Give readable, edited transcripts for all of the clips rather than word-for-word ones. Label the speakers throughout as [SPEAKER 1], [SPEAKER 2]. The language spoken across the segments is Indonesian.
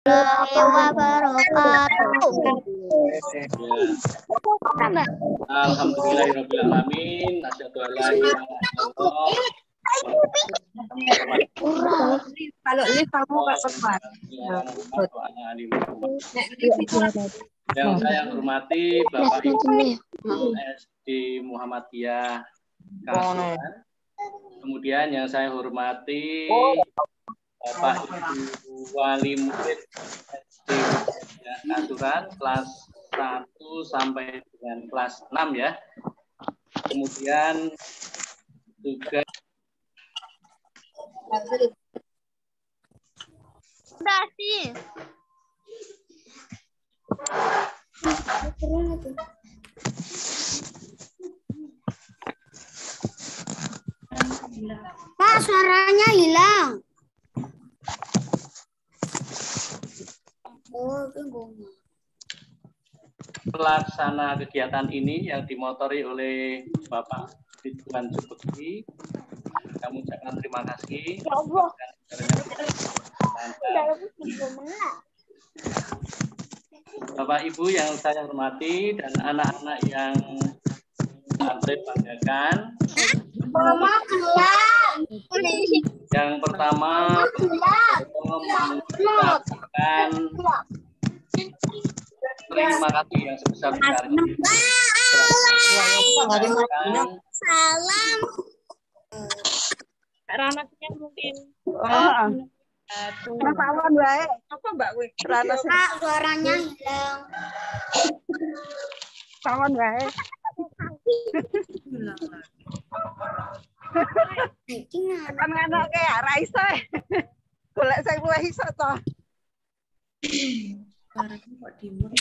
[SPEAKER 1] wabarakatuh.
[SPEAKER 2] Alhamdulillahirrahmanirrahim. Asyhadu an la ilaha illallah.
[SPEAKER 3] Kalau lift kamu nggak sempat.
[SPEAKER 2] Yang saya hormati Bapak Ibu SD Muhammadiyah Kasuran. Kemudian yang saya hormati Bapak Ibu Wali Murid SD Muhammadiyah Kasuran kelas 1 sampai dengan kelas 6 ya. Kemudian juga
[SPEAKER 1] Udah sih. Pak, suaranya hilang.
[SPEAKER 2] pelaksana kegiatan ini yang dimotori oleh Bapak Ridwan Subekti. Kami ucapkan terima kasih.
[SPEAKER 1] Ya Allah.
[SPEAKER 2] Bapak Ibu yang saya hormati dan anak-anak yang saya banggakan. Yang pertama mengucapkan terima kasih yang sebesar-besarnya.
[SPEAKER 1] Salam.
[SPEAKER 4] Ranasnya mungkin.
[SPEAKER 3] Kenapa awan baik? Apa Mbak Wi?
[SPEAKER 1] Pak, suaranya hilang.
[SPEAKER 3] Awan baik. Kan anak kayak Raisa. Golek saya mulai iso to.
[SPEAKER 4] Suaranya kok dimut.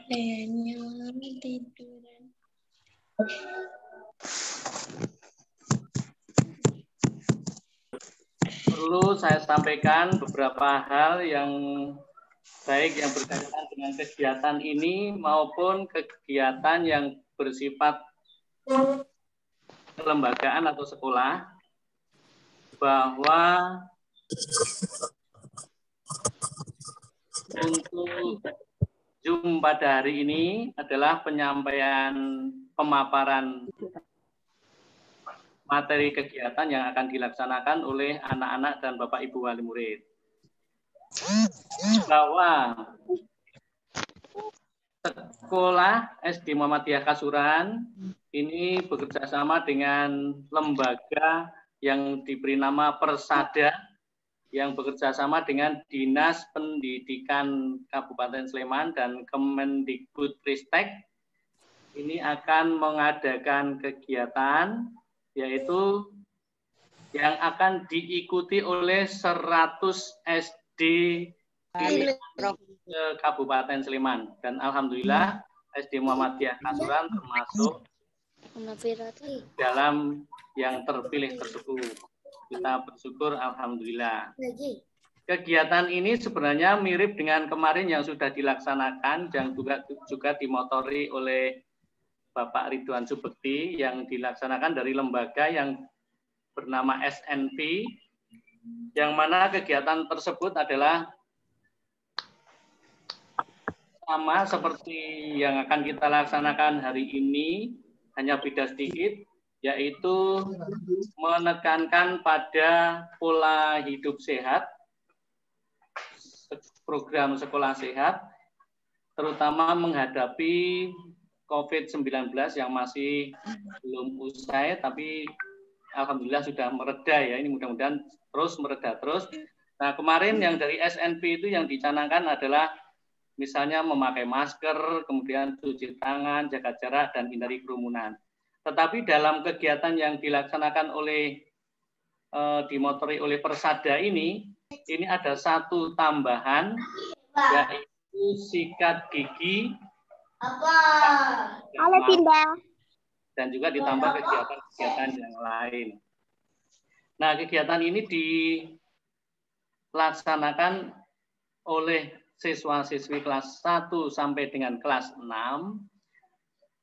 [SPEAKER 4] Kayaknya tiduran.
[SPEAKER 2] Perlu saya sampaikan beberapa hal yang baik yang berkaitan dengan kegiatan ini maupun kegiatan yang bersifat kelembagaan atau sekolah, bahwa untuk Zoom pada hari ini adalah penyampaian pemaparan materi kegiatan yang akan dilaksanakan oleh anak-anak dan Bapak Ibu wali murid. Bahwa sekolah SD Muhammadiyah Kasuran ini bekerja sama dengan lembaga yang diberi nama Persada yang bekerja sama dengan Dinas Pendidikan Kabupaten Sleman dan Kemendikbudristek. Ini akan mengadakan kegiatan yaitu yang akan diikuti oleh 100 SD di Kabupaten Sleman. Dan alhamdulillah SD Muhammadiyah Kasuran termasuk dalam yang terpilih tersebut. Kita bersyukur alhamdulillah. Kegiatan ini sebenarnya mirip dengan kemarin yang sudah dilaksanakan yang juga dimotori oleh Bapak Ridwan Subekti yang dilaksanakan dari lembaga yang bernama SNP, yang mana kegiatan tersebut adalah sama seperti yang akan kita laksanakan hari ini, hanya beda sedikit, yaitu menekankan pada pola hidup sehat, program sekolah sehat, terutama menghadapi COVID-19 yang masih belum usai, tapi alhamdulillah sudah mereda ya. Ini mudah-mudahan terus mereda terus. Nah, kemarin yang dari SNP itu yang dicanangkan adalah misalnya memakai masker, kemudian cuci tangan, jaga jarak, dan hindari kerumunan. Tetapi dalam kegiatan yang dilaksanakan oleh dimotori oleh Persada ini ada satu tambahan, yaitu sikat gigi.
[SPEAKER 1] Halo pindah.
[SPEAKER 2] Dan juga ditambah kegiatan-kegiatan yang lain. Nah, kegiatan ini dilaksanakan oleh siswa-siswi kelas 1 sampai dengan kelas 6.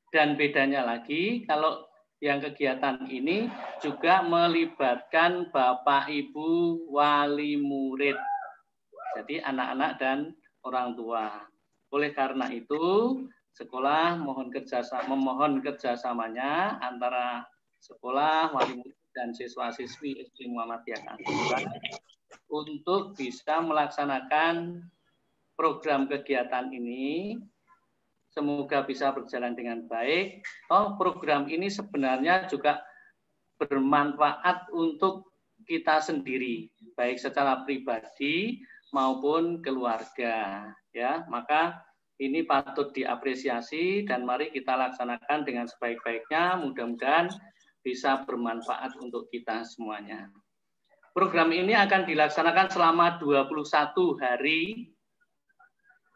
[SPEAKER 2] Dan bedanya lagi, kalau yang kegiatan ini juga melibatkan Bapak Ibu wali murid. pribadi anak-anak dan orang tua. Oleh karena itu, sekolah memohon kerjasamanya antara sekolah, wali murid, dan siswa-siswi SD Muhammadiyah Kasuran untuk bisa melaksanakan program kegiatan ini. Semoga bisa berjalan dengan baik. Program ini sebenarnya juga bermanfaat untuk kita sendiri, baik secara pribadi maupun keluarga. Ya, maka ini patut diapresiasi dan mari kita laksanakan dengan sebaik-baiknya. Mudah-mudahan bisa bermanfaat untuk kita semuanya. Program ini akan dilaksanakan selama 21 hari.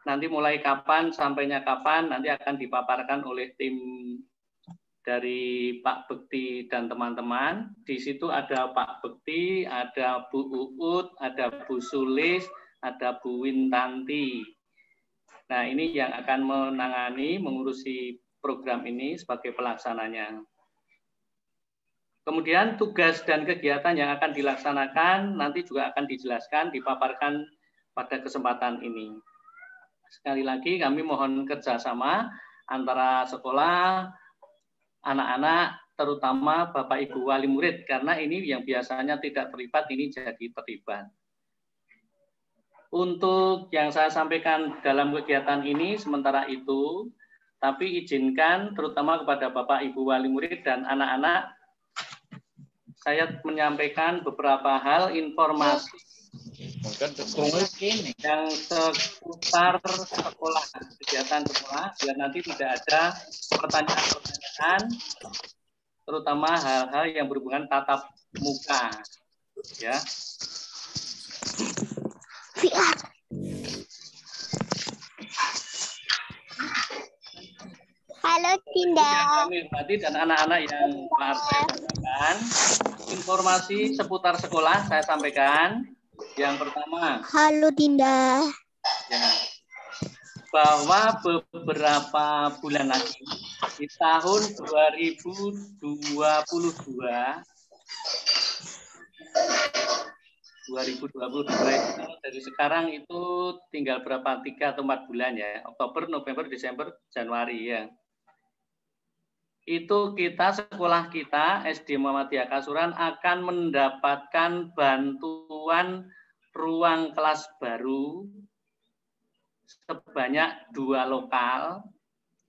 [SPEAKER 2] Nanti mulai kapan, sampainya kapan, nanti akan dipaparkan oleh tim dari Pak Bekti dan teman-teman. Di situ ada Pak Bekti, ada Bu Uut, ada Bu Sulis, ada Bu Wintanti. Nah, ini yang akan menangani, mengurusi program ini sebagai pelaksananya. Kemudian tugas dan kegiatan yang akan dilaksanakan nanti juga akan dijelaskan, dipaparkan pada kesempatan ini. Sekali lagi kami mohon kerjasama antara sekolah, anak-anak, terutama Bapak Ibu wali murid, karena ini yang biasanya tidak terlibat, ini jadi terlibat. Untuk yang saya sampaikan dalam kegiatan ini sementara itu, tapi izinkan terutama kepada Bapak Ibu wali murid dan anak-anak, saya menyampaikan beberapa hal informasi yang seputar sekolah, kegiatan sekolah, biar nanti tidak ada pertanyaan-pertanyaan, terutama hal-hal yang berhubungan tatap muka, ya.
[SPEAKER 1] Halo Dinda.
[SPEAKER 2] Kami hormati dan anak-anak yang saya sampaikan, informasi seputar sekolah saya sampaikan. Yang pertama.
[SPEAKER 1] Halo Dinda.
[SPEAKER 2] Ya, bahwa beberapa bulan lagi di tahun 2022 dari sekarang itu tinggal berapa 3 atau 4 bulan ya, Oktober, November, Desember, Januari ya. Itu sekolah kita SD Muhammadiyah Kasuran akan mendapatkan bantuan ruang kelas baru sebanyak 2 lokal.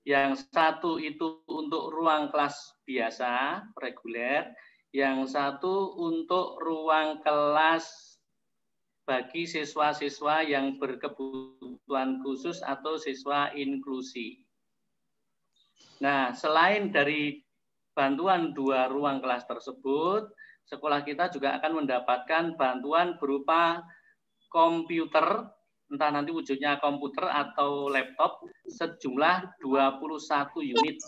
[SPEAKER 2] Yang satu itu untuk ruang kelas biasa, reguler. Yang satu untuk ruang kelas bagi siswa-siswa yang berkebutuhan khusus atau siswa inklusi. Nah, selain dari bantuan 2 ruang kelas tersebut, sekolah kita juga akan mendapatkan bantuan berupa komputer, entah nanti wujudnya komputer atau laptop, sejumlah 21 unit.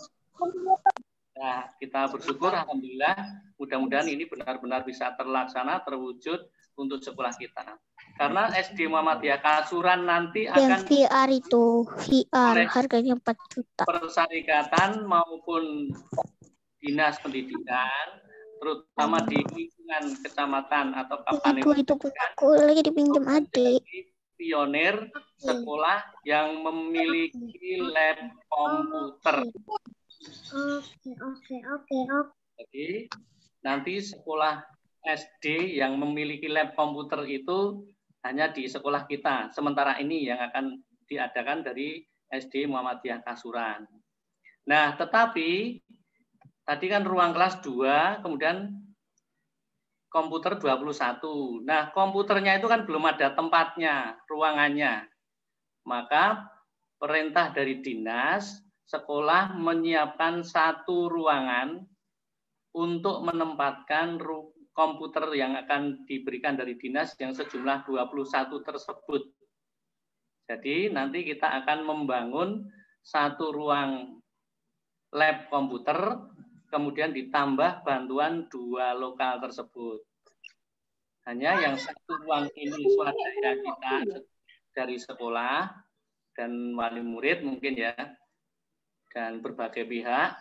[SPEAKER 2] Nah, kita bersyukur, alhamdulillah, mudah-mudahan ini benar-benar bisa terlaksana, terwujud untuk sekolah kita. Karena SD Muhammadiyah Kasuran nanti akan
[SPEAKER 1] VR itu, VR harganya 4 juta.
[SPEAKER 2] Persyarikatan maupun dinas pendidikan, terutama di lingkungan kecamatan atau kabupaten,
[SPEAKER 1] itu aku lagi dipinjam adik.
[SPEAKER 2] Pionir sekolah yang memiliki lab komputer.
[SPEAKER 1] Oke.
[SPEAKER 2] Jadi nanti sekolah SD yang memiliki lab komputer itu hanya di sekolah kita. Sementara ini yang akan diadakan dari SD Muhammadiyah Kasuran. Nah, tetapi tadi kan ruang kelas 2, kemudian komputer 21. Nah, komputernya itu kan belum ada tempatnya, ruangannya. Maka perintah dari dinas, sekolah menyiapkan 1 ruangan untuk menempatkan komputer yang akan diberikan dari dinas yang sejumlah 21 tersebut. Jadi nanti kita akan membangun 1 ruang lab komputer, kemudian ditambah bantuan 2 lokal tersebut. Hanya yang 1 ruang ini swadaya kita dari sekolah dan wali murid mungkin ya, dan berbagai pihak.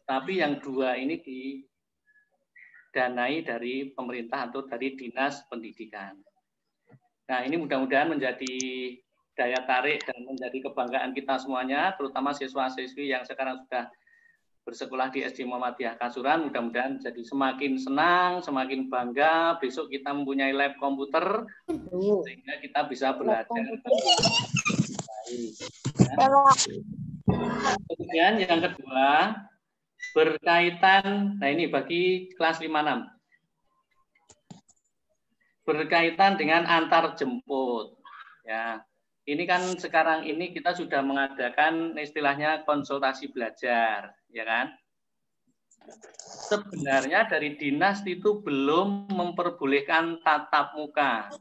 [SPEAKER 2] Tapi yang 2 ini didanai dari pemerintah atau dari dinas pendidikan. Nah, ini mudah-mudahan menjadi daya tarik dan menjadi kebanggaan kita semuanya, terutama siswa-siswi yang sekarang sudah bersekolah di SD Muhammadiyah Kasuran. Mudah-mudahan jadi semakin senang, semakin bangga. Besok kita mempunyai lab komputer, sehingga kita bisa belajar. Kemudian yang kedua, berkaitan, nah ini bagi kelas 5-6. Berkaitan dengan antar jemput. Ya, ini kan sekarang ini kita sudah mengadakan istilahnya konsultasi belajar, ya kan? Sebenarnya dari dinas itu belum memperbolehkan tatap muka.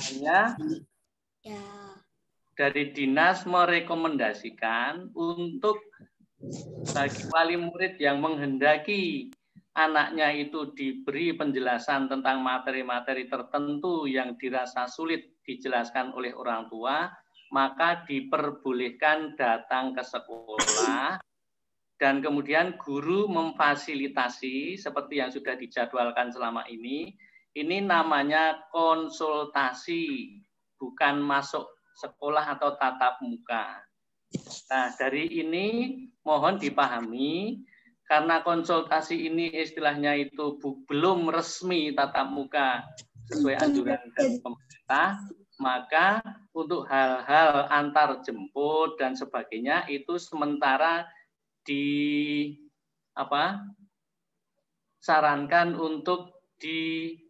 [SPEAKER 2] Hanya dari dinas merekomendasikan untuk bagi wali murid yang menghendaki anaknya itu diberi penjelasan tentang materi-materi tertentu yang dirasa sulit dijelaskan oleh orang tua, maka diperbolehkan datang ke sekolah dan kemudian guru memfasilitasi seperti yang sudah dijadwalkan selama ini. Ini namanya konsultasi, bukan masuk sekolah atau tatap muka. Nah, dari ini mohon dipahami, karena konsultasi ini istilahnya itu belum resmi tatap muka sesuai anjuran dari pemerintah, maka untuk hal-hal antar jemput dan sebagainya itu sementara sarankan untuk diurusi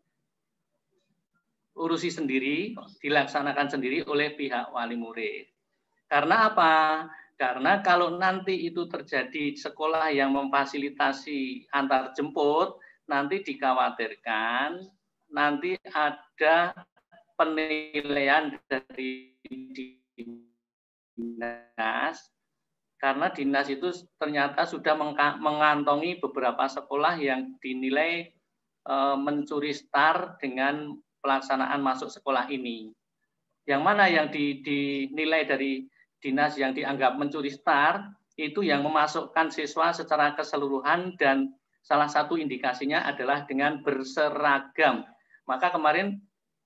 [SPEAKER 2] sendiri, dilaksanakan sendiri oleh pihak wali murid. Karena apa? Karena kalau nanti itu terjadi sekolah yang memfasilitasi antar jemput, nanti dikhawatirkan nanti ada penilaian dari dinas, karena dinas itu ternyata sudah mengantongi beberapa sekolah yang dinilai mencuri start dengan pelaksanaan masuk sekolah ini. Yang mana yang dinilai dari dinas yang dianggap mencuri start itu yang memasukkan siswa secara keseluruhan, dan salah satu indikasinya adalah dengan berseragam. Maka kemarin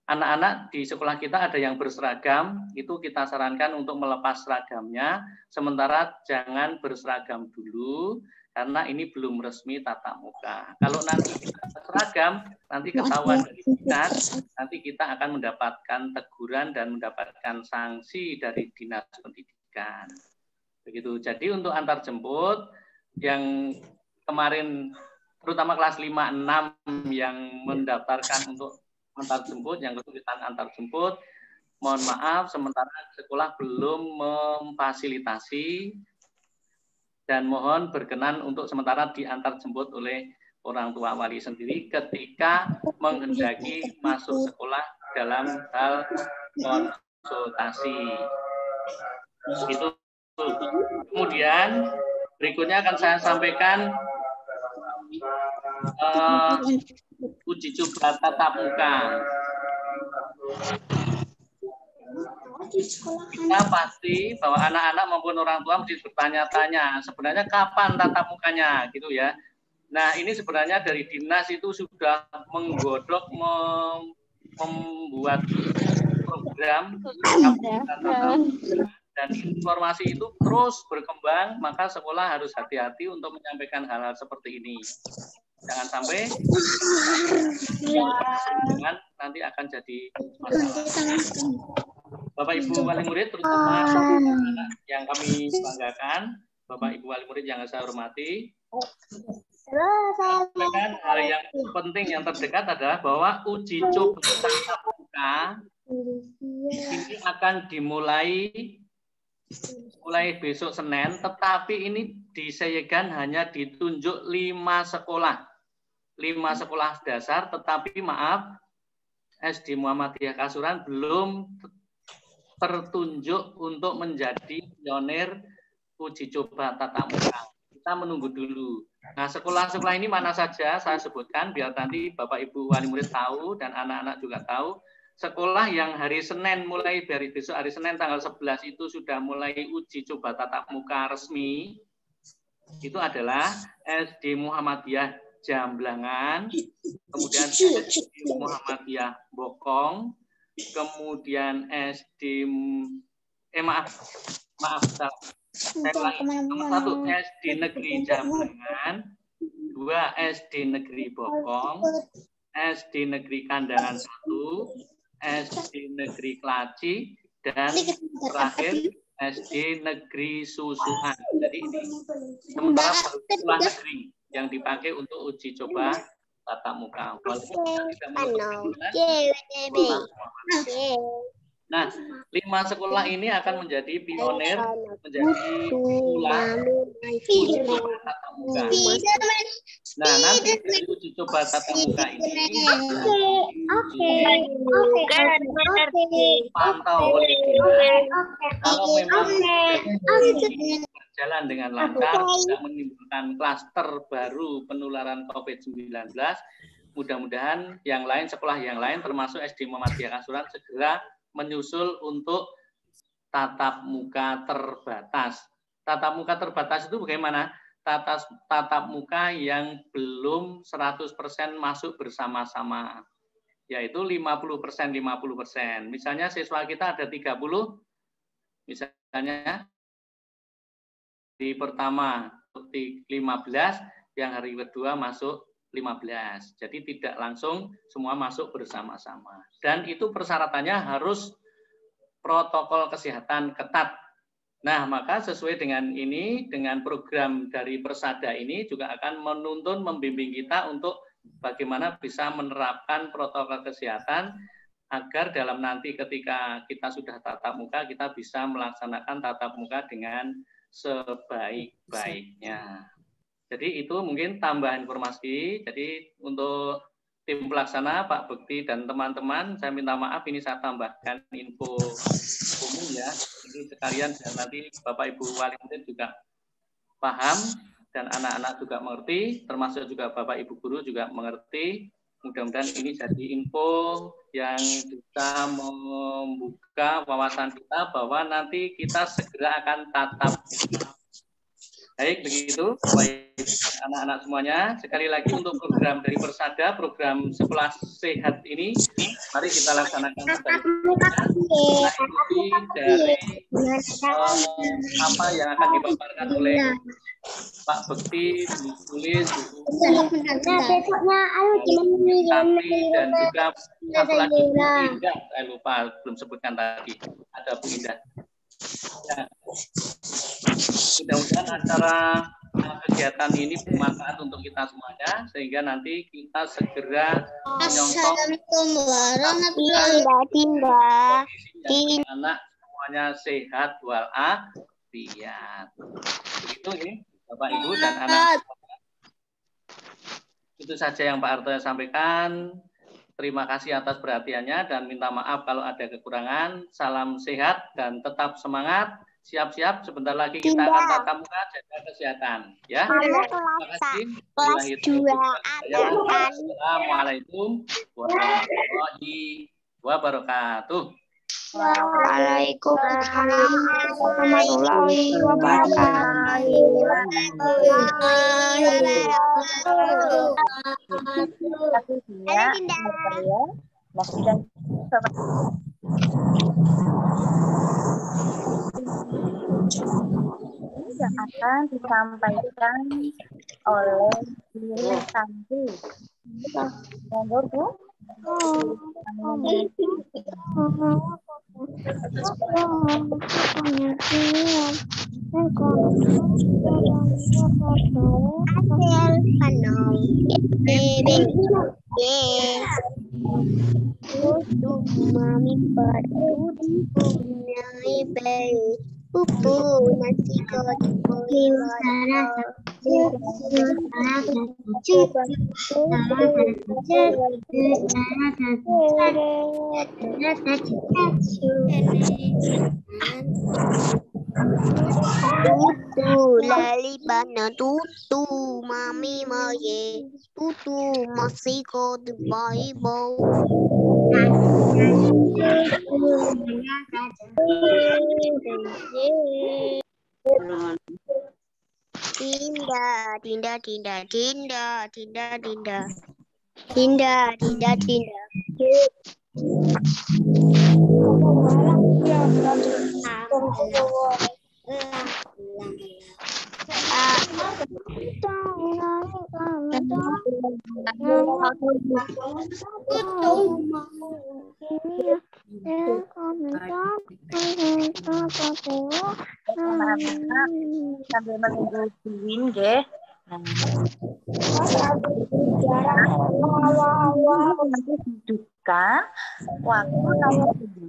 [SPEAKER 2] anak-anak di sekolah kita ada yang berseragam, itu kita sarankan untuk melepas seragamnya, sementara jangan berseragam dulu karena ini belum resmi tatap muka. Kalau nanti kita seragam, nanti ketahuan dari dinas, nanti kita akan mendapatkan teguran dan mendapatkan sanksi dari dinas pendidikan. Begitu. Jadi untuk antar jemput yang kemarin terutama kelas 5-6 yang mendaftarkan untuk antar jemput, yang kesulitan antar jemput, mohon maaf sementara sekolah belum memfasilitasi dan mohon berkenan untuk sementara diantar jemput oleh orang tua wali sendiri ketika menghendaki masuk sekolah dalam hal konsultasi. Itu. Kemudian berikutnya akan saya sampaikan uji coba tatap muka. Kita pasti bahwa anak-anak maupun orang tua mesti bertanya-tanya sebenarnya kapan tatap mukanya gitu ya. Nah ini sebenarnya dari dinas itu sudah menggodok membuat program dan informasi itu terus berkembang, maka sekolah harus hati-hati untuk menyampaikan hal-hal seperti ini. Jangan sampai nanti akan jadi masalah. Bapak Ibu wali murid, terutama anak yang kami banggakan, Bapak Ibu wali murid yang saya hormati, hal yang penting yang terdekat adalah bahwa uji coba tatap muka ini akan dimulai besok Senin, tetapi ini disayangkan hanya ditunjuk 5 sekolah. 5 sekolah dasar, tetapi maaf, SD Muhammadiyah Kasuran belum tertunjuk untuk menjadi pionir uji coba tatap muka. Kita menunggu dulu. Nah, sekolah-sekolah ini mana saja saya sebutkan, biar nanti Bapak Ibu wali murid tahu dan anak-anak juga tahu. Sekolah yang hari Senin, mulai dari besok hari Senin tanggal 11 itu sudah mulai uji coba tatap muka resmi, itu adalah SD Muhammadiyah Jamblangan, kemudian SD Muhammadiyah Bokong, kemudian SD maaf, saya ulangi. Nomor 1 SD Negeri Jambangan, 2 SD Negeri Bokong, SD Negeri Kandangan 1, SD Negeri Klaci, dan terakhir SD Negeri Susuan. Jadi ini sementara sekolah negeri yang dipakai untuk uji coba tatap muka. Nah, 5 sekolah ini akan menjadi pionir, menjadi tulang tatap muka. Nah, nanti dari uji coba tatap muka ini pantau oleh kalau memang berjalan dengan lancar, tidak menimbulkan klaster baru penularan COVID-19, mudah-mudahan yang lain, sekolah yang lain termasuk SD Muhammadiyah Kasuran segera menyusul untuk tatap muka terbatas. Tatap muka terbatas itu bagaimana? Tatap muka yang belum 100% masuk bersama-sama, yaitu 50%, 50%. Misalnya siswa kita ada 30, misalnya di pertama 15, yang hari kedua masuk 15. Jadi tidak langsung semua masuk bersama-sama. Dan itu persyaratannya harus protokol kesehatan ketat. Nah, maka sesuai dengan ini, dengan program dari Persada ini juga akan menuntun, membimbing kita untuk bagaimana bisa menerapkan protokol kesehatan agar dalam nanti ketika kita sudah tatap muka, kita bisa melaksanakan tatap muka dengan sebaik-baiknya. Jadi itu mungkin tambahan informasi. Jadi untuk tim pelaksana Pak Bekti dan teman-teman, saya minta maaf ini saya tambahkan info umum ya. Jadi sekalian nanti Bapak Ibu Wali Murid juga paham dan anak-anak juga mengerti, termasuk juga Bapak Ibu guru juga mengerti. Mudah-mudahan ini jadi info yang bisa membuka wawasan kita bahwa nanti kita segera akan tatap muka. Baik, begitu baik anak-anak semuanya. Sekali lagi untuk program dari Persada, program Sekolah Sehat ini, mari kita laksanakan dari apa yang akan dipaparkan oleh Pak Bekti, ditulis, dan juga satu lagi Bu Indah, saya lupa belum sebutkan tadi, ada Bu Indah. Ya. Mudah-mudahan acara kegiatan ini bermanfaat untuk kita semuanya sehingga nanti kita segera menyontoh anak semuanya sehat walafiat. Begitu ini Bapak Ibu dan anak. Itu saja yang Pak Arto sampaikan. Terima kasih atas perhatiannya dan minta maaf kalau ada kekurangan. Salam sehat dan tetap semangat. Siap-siap, sebentar lagi kita akan tatap muka, jaga kesehatan. Ya. Terima kasih. Assalamualaikum warahmatullahi wabarakatuh.
[SPEAKER 1] Waalaikumsalam warahmatullahi
[SPEAKER 3] yang akan disampaikan oleh Diri Santi. Monggo Bu.
[SPEAKER 1] Tutu lali bana tutu mami maye tutu masiko the Bible. Tinda tinda tinda tinda tinda tinda tinda tinda tinda.
[SPEAKER 5] Sambil menunggu Win, nggih. Nanti didudukan waktu saya dulu.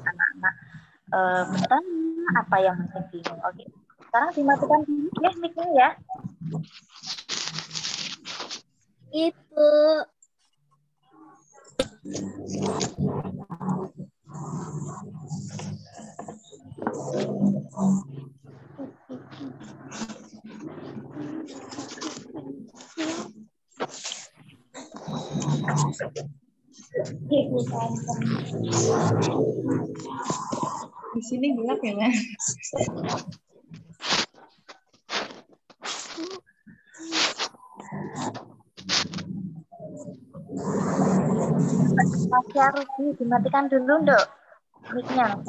[SPEAKER 5] Anak-anak bertanya apa yang masih bingung. Oke, sekarang dimatikan dulu ya mic-nya ya.
[SPEAKER 1] Ibu.
[SPEAKER 4] Di sini gelap ya, Mas?
[SPEAKER 5] Masih harus dimatikan dulu, Nduk. Mic-nya.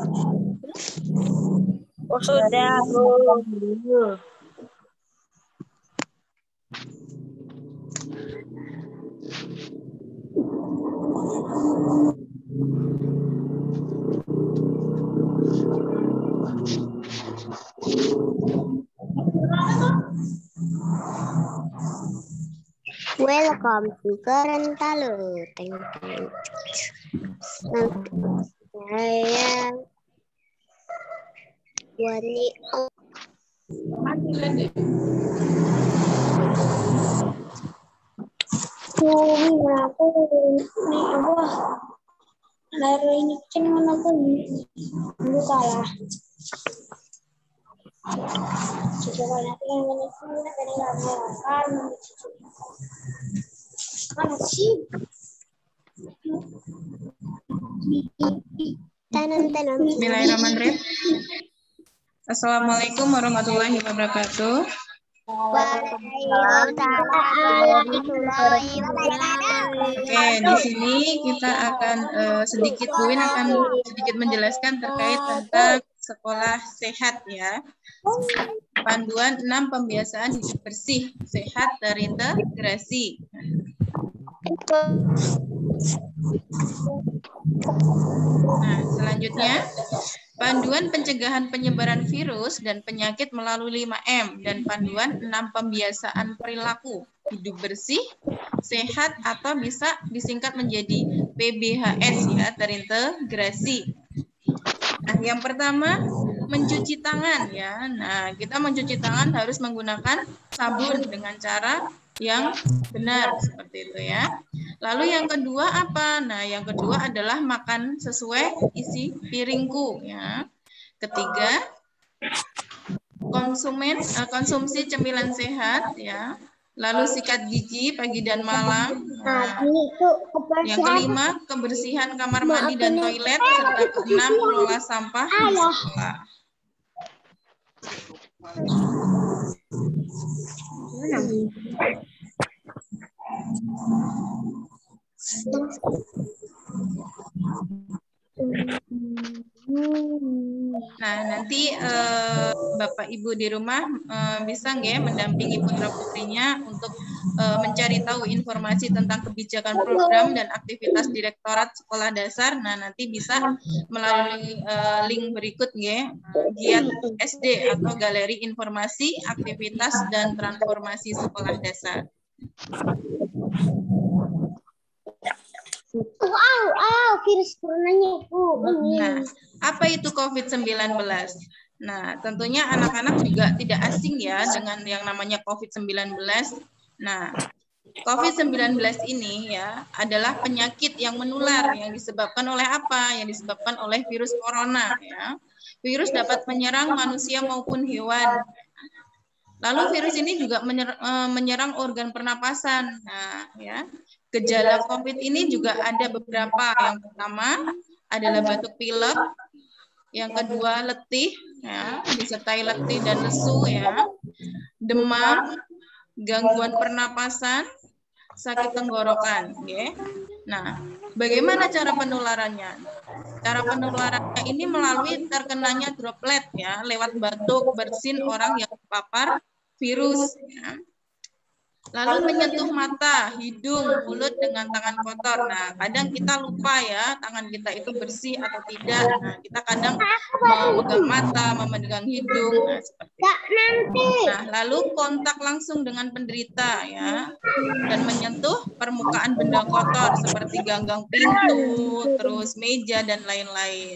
[SPEAKER 5] Oh, sudah, Bu. Dulu.
[SPEAKER 1] Welcome to Gorontalo. Thank you. Saya Wani. Aku ini apa? Lalu ini cuman aku dulu kalah. Coba nanti yang ini dari kan mana sih? Tanam.
[SPEAKER 4] Bismillahirrahmanirrahim. Assalamualaikum warahmatullahi wabarakatuh. Oke, di sini kita akan sedikit, Bu Win akan sedikit menjelaskan terkait tentang sekolah sehat ya. Panduan 6 pembiasaan hidup bersih, sehat, terintegrasi. Nah, selanjutnya panduan pencegahan penyebaran virus dan penyakit melalui 5M dan panduan 6 pembiasaan perilaku hidup bersih, sehat atau bisa disingkat menjadi PBHS ya, terintegrasi. Nah, yang pertama mencuci tangan ya. Nah, kita mencuci tangan harus menggunakan sabun dengan cara yang benar seperti itu ya. Lalu yang kedua apa? Nah, yang kedua adalah makan sesuai isi piringku ya. Ketiga, konsumsi cemilan sehat ya. Lalu sikat gigi pagi dan malam. Nah, yang kelima, kebersihan kamar mandi dan toilet serta keenam mengelola sampah di sekolah. Nah, nanti Bapak Ibu di rumah bisa nggak mendampingi putra-putrinya untuk mencari tahu informasi tentang kebijakan program dan aktivitas Direktorat Sekolah Dasar. Nah, nanti bisa melalui link berikut nggak, Giat SD atau Galeri Informasi, Aktivitas dan Transformasi Sekolah Dasar.
[SPEAKER 1] Virus coronanya
[SPEAKER 4] Nah, apa itu COVID-19? Nah, tentunya anak-anak juga tidak asing ya dengan yang namanya COVID-19. Nah, COVID-19 ini ya adalah penyakit yang menular yang disebabkan oleh apa? Yang disebabkan oleh virus corona ya. Virus dapat menyerang manusia maupun hewan. Lalu virus ini juga menyerang organ pernapasan. Nah, ya. Gejala COVID ini juga ada beberapa. Yang pertama adalah batuk pilek, yang kedua letih, ya, disertai letih dan lesu, ya, demam, gangguan pernapasan, sakit tenggorokan. Okay. Nah, bagaimana cara penularannya? Cara penularannya ini melalui terkenanya droplet ya, lewat batuk, bersin orang yang terpapar virus. Ya. Lalu menyentuh mata, hidung, mulut dengan tangan kotor. Nah, kadang kita lupa ya, tangan kita itu bersih atau tidak. Nah, kita kadang memegang mata, memegang hidung. Nah, seperti itu. Nah, lalu kontak langsung dengan penderita ya, dan menyentuh permukaan benda kotor seperti ganggang pintu, terus meja dan lain-lain.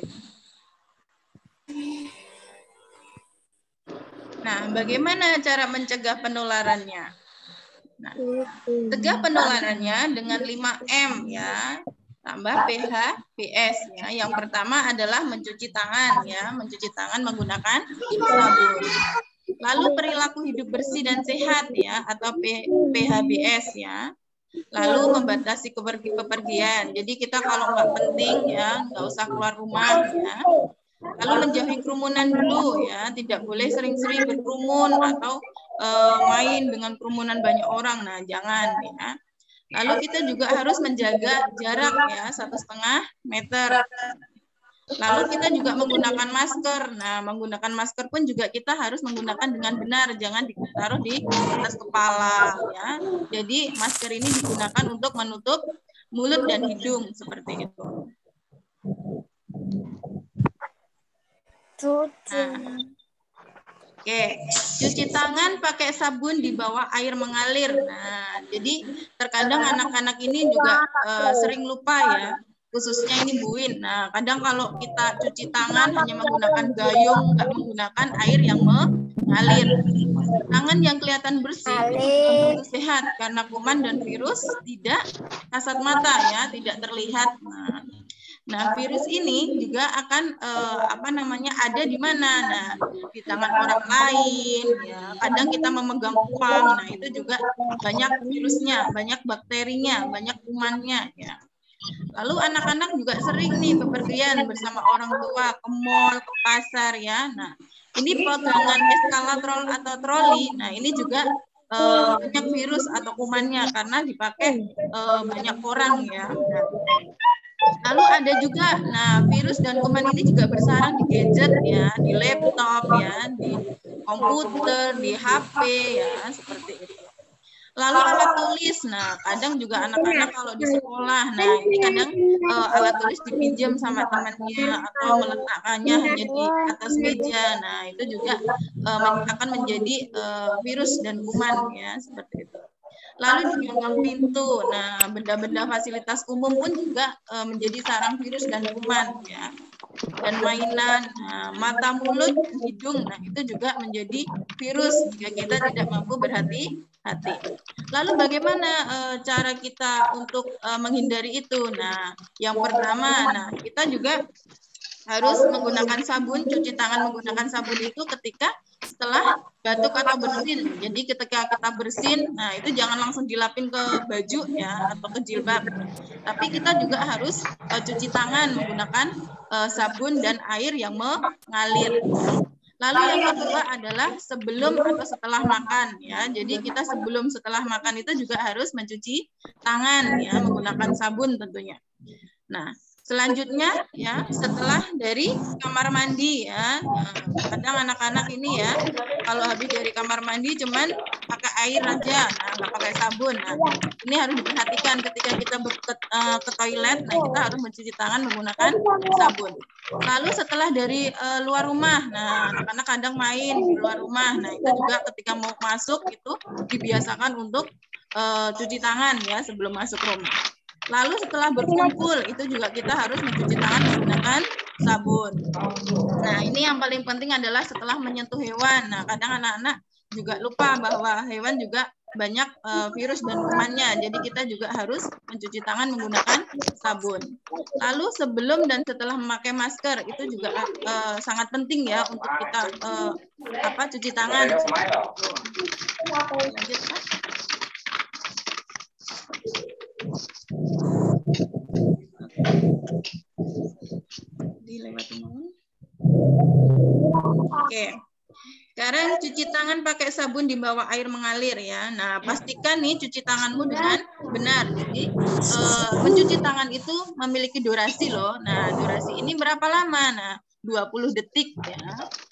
[SPEAKER 4] Nah, bagaimana cara mencegah penularannya? Nah, cegah penularannya dengan 5M ya, tambah PHBS ya. Yang pertama adalah mencuci tangan ya, mencuci tangan menggunakan sabun. Lalu perilaku hidup bersih dan sehat ya, atau PHBS ya. Lalu membatasi kepergian. Jadi kita kalau nggak penting ya, nggak usah keluar rumah ya. Lalu menjauhi kerumunan dulu ya, tidak boleh sering-sering berkerumun atau main dengan kerumunan banyak orang. Nah, jangan ya. Lalu kita juga harus menjaga jarak ya 1,5 meter. Lalu kita juga menggunakan masker. Nah, menggunakan masker pun juga kita harus menggunakan dengan benar, jangan ditaruh di atas kepala ya. Jadi masker ini digunakan untuk menutup mulut dan hidung seperti itu. Nah, oke, cuci tangan pakai sabun di bawah air mengalir. Nah, jadi terkadang anak-anak ini juga sering lupa ya, khususnya ini Buin. Nah, kadang kalau kita cuci tangan hanya menggunakan gayung, nggak menggunakan air yang mengalir. Tangan yang kelihatan bersih itu sehat karena kuman dan virus tidak kasat mata ya, tidak terlihat. Nah, virus ini juga akan ada di mana? Nah, di tangan orang lain ya. Kadang kita memegang uang. Nah, itu juga banyak virusnya, banyak bakterinya, banyak kumannya ya. Lalu anak-anak juga sering nih bepergian bersama orang tua ke mall, ke pasar ya. Nah, ini pegangan eskalator atau troli. Nah, ini juga banyak virus atau kumannya karena dipakai banyak orang ya. Nah, lalu ada juga, virus dan kuman ini juga bersarang di gadget ya, di laptop ya, di komputer, di HP ya, seperti itu. Lalu alat tulis, nah kadang juga anak-anak kalau di sekolah, nah ini kadang alat tulis dipinjam sama temannya atau meletakkannya hanya di atas meja, nah itu juga akan menjadi virus dan kuman ya, seperti itu. Lalu di gerbang pintu, nah benda-benda fasilitas umum pun juga menjadi sarang virus dan kuman ya. Dan mainan, mata, mulut, hidung, nah itu juga menjadi virus jika kita tidak mampu berhati-hati. Lalu bagaimana cara kita untuk menghindari itu? Nah, yang pertama, kita juga harus menggunakan sabun, cuci tangan menggunakan sabun itu ketika setelah batuk atau bersin. Jadi ketika kita bersin, nah itu jangan langsung dilapin ke baju ya atau ke jilbab. Tapi kita juga harus cuci tangan menggunakan sabun dan air yang mengalir. Lalu yang kedua adalah sebelum atau setelah makan ya. Jadi kita sebelum setelah makan itu juga harus mencuci tangan ya menggunakan sabun tentunya. Nah, selanjutnya ya setelah dari kamar mandi ya. Kadang anak-anak ini ya kalau habis dari kamar mandi cuman pakai air aja, nggak pakai sabun. Nah, ini harus diperhatikan ketika kita ke toilet, nah kita harus mencuci tangan menggunakan sabun. Lalu setelah dari luar rumah, nah anak-anak kadang main di luar rumah, nah itu juga ketika mau masuk itu dibiasakan untuk cuci tangan ya sebelum masuk rumah. Lalu setelah berkumpul itu juga kita harus mencuci tangan menggunakan sabun. Nah ini yang paling penting adalah setelah menyentuh hewan. Nah kadang anak-anak juga lupa bahwa hewan juga banyak virus dan kumannya. Jadi kita juga harus mencuci tangan menggunakan sabun. Lalu sebelum dan setelah memakai masker itu juga sangat penting ya untuk kita cuci tangan. Lanjut, Pak. Oke. Sekarang cuci tangan pakai sabun di bawah air mengalir ya. Nah, pastikan nih cuci tanganmu dengan benar. Jadi mencuci tangan itu memiliki durasi loh. Nah, durasi ini berapa lama? Nah, 20 detik ya.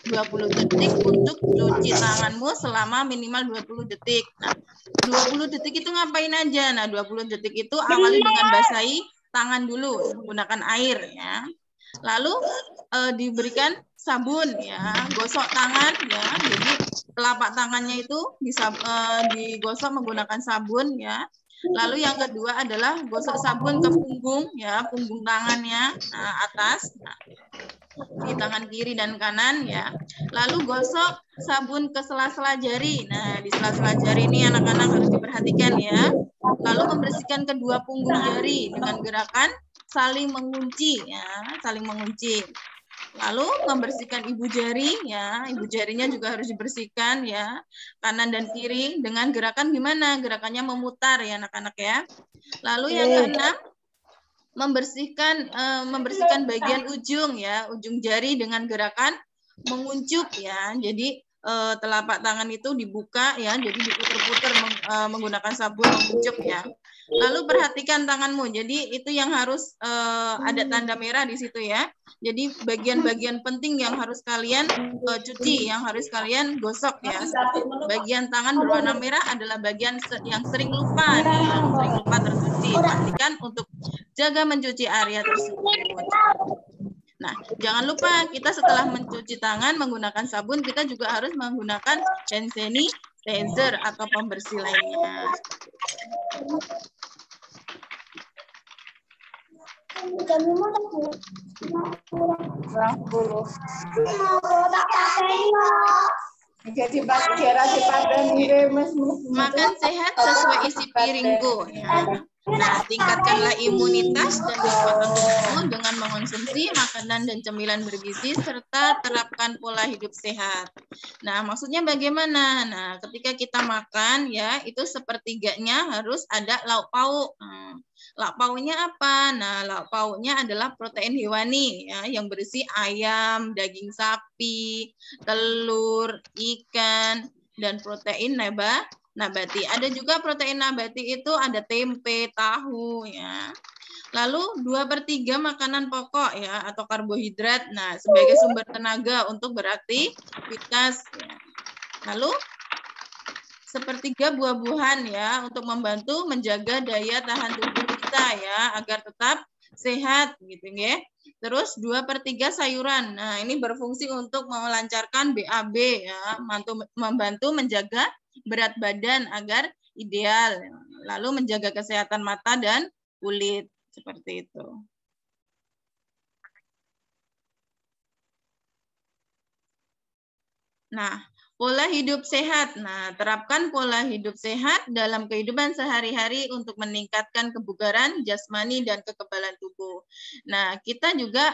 [SPEAKER 4] 20 detik untuk cuci tanganmu selama minimal 20 detik. Nah, 20 detik itu ngapain aja? Nah, 20 detik itu awali dengan basahi tangan dulu menggunakan air ya. Lalu diberikan sabun ya, gosok tangan ya. Jadi telapak tangannya itu bisa digosok menggunakan sabun ya. Lalu yang kedua adalah gosok sabun ke punggung ya, punggung tangannya atas. Nah, di tangan kiri dan kanan ya. Lalu gosok sabun ke sela-sela jari. Nah, di sela-sela jari ini anak-anak harus diperhatikan ya. Lalu membersihkan kedua punggung jari dengan gerakan saling mengunci ya, saling mengunci. Lalu membersihkan ibu jari ya, ibu jarinya juga harus dibersihkan ya, kanan dan kiri dengan gerakan gimana? Gerakannya memutar ya anak-anak ya. Lalu yang keenam, membersihkan bagian ujung ya, ujung jari dengan gerakan menguncup ya. Jadi telapak tangan itu dibuka ya, jadi diputer-puter menggunakan sabun menguncup ya. Lalu perhatikan tanganmu. Jadi itu yang harus ada tanda merah di situ ya. Jadi bagian-bagian penting yang harus kalian cuci, yang harus kalian gosok ya. Bagian tangan berwarna merah adalah bagian yang sering lupa nih, yang sering lupa tercuci. Pastikan untuk jaga mencuci area tersebut. Nah, jangan lupa kita setelah mencuci tangan menggunakan sabun, kita juga harus menggunakan hand sanitizer atau pembersih lainnya. Makan sehat sesuai isi piringku ya. Nah, tingkatkanlah imunitas dan kekuatan tubuhmu dengan mengonsumsi makanan dan cemilan bergizi serta terapkan pola hidup sehat. Nah, maksudnya bagaimana? Nah, ketika kita makan ya, itu sepertiganya harus ada lauk pauk. Lauk pauknya apa? Nah, lauk pauknya adalah protein hewani ya, yang berisi ayam, daging sapi, telur, ikan, dan protein nabati. Ada juga protein nabati itu ada tempe, tahu ya. Lalu 2/3 makanan pokok ya atau karbohidrat. Nah, sebagai sumber tenaga untuk beraktivitas ya. Lalu 1/3 buah-buahan ya untuk membantu menjaga daya tahan tubuh kita ya agar tetap sehat gitu ya. Terus 2/3 sayuran. Nah, ini berfungsi untuk melancarkan BAB ya, membantu menjaga berat badan agar ideal, lalu menjaga kesehatan mata dan kulit seperti itu. Nah, pola hidup sehat. Nah, terapkan pola hidup sehat dalam kehidupan sehari-hari untuk meningkatkan kebugaran jasmani dan kekebalan tubuh. Nah, kita juga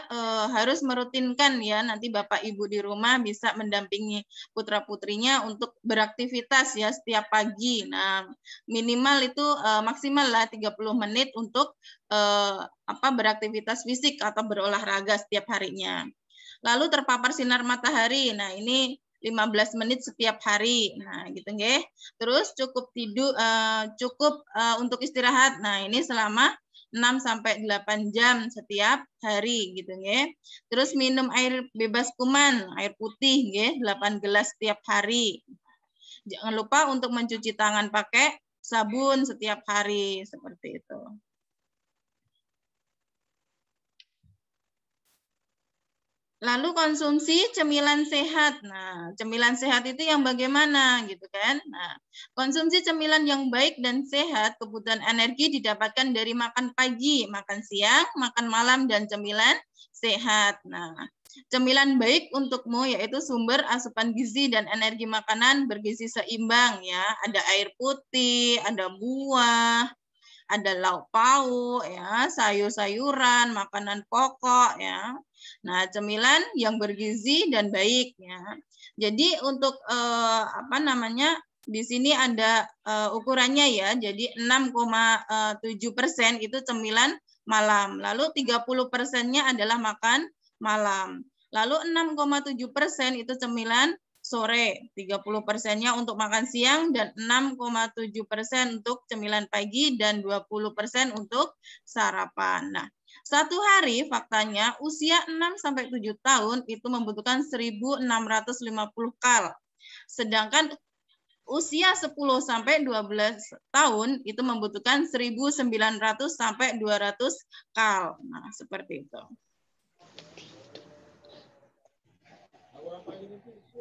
[SPEAKER 4] harus merutinkan ya, nanti Bapak Ibu di rumah bisa mendampingi putra-putrinya untuk beraktivitas ya setiap pagi. Nah, minimal itu maksimal lah 30 menit untuk beraktivitas fisik atau berolahraga setiap harinya. Lalu terpapar sinar matahari. Nah, ini 15 menit setiap hari. Nah, gitu nggih. Terus cukup tidur untuk istirahat. Nah, ini selama 6 sampai 8 jam setiap hari gitu nggih. Terus minum air bebas kuman, air putih nggih, 8 gelas setiap hari. Jangan lupa untuk mencuci tangan pakai sabun setiap hari seperti itu. Lalu konsumsi cemilan sehat. Nah, cemilan sehat itu yang bagaimana gitu kan? Nah, konsumsi cemilan yang baik dan sehat, kebutuhan energi didapatkan dari makan pagi, makan siang, makan malam, dan cemilan sehat. Nah, cemilan baik untukmu yaitu sumber asupan gizi dan energi makanan bergizi seimbang ya. Ada air putih, ada buah, ada lauk pauk ya, sayur-sayuran, makanan pokok ya. Nah, cemilan yang bergizi dan baik ya. Jadi untuk di sini ada ukurannya ya. Jadi 6,7% itu cemilan malam. Lalu 30%-nya adalah makan malam. Lalu 6,7% itu cemilan sore, 30%-nya untuk makan siang, dan 6,7% untuk cemilan pagi, dan 20% untuk sarapan. Nah, satu hari faktanya usia 6-7 tahun itu membutuhkan 1.650 kal. Sedangkan usia 10-12 tahun itu membutuhkan 1.900 sampai 200 kal. Nah, seperti itu.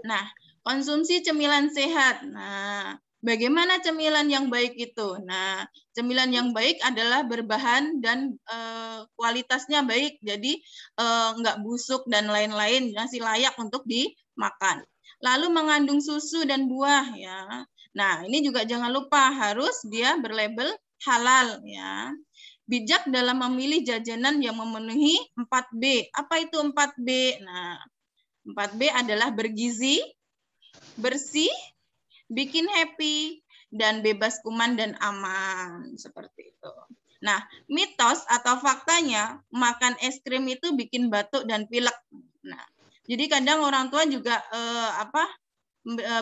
[SPEAKER 4] Nah, konsumsi cemilan sehat. Nah, bagaimana cemilan yang baik itu? Nah, cemilan yang baik adalah berbahan dan kualitasnya baik. Jadi nggak busuk dan lain-lain, masih layak untuk dimakan. Lalu mengandung susu dan buah ya. Nah, ini juga jangan lupa harus dia berlabel halal ya. Bijak dalam memilih jajanan yang memenuhi 4B. Apa itu 4B? Nah, 4B adalah bergizi, bersih, bikin happy, dan bebas kuman dan aman. Seperti itu. Nah, mitos atau faktanya, makan es krim itu bikin batuk dan pilek. Nah, jadi kadang orang tua juga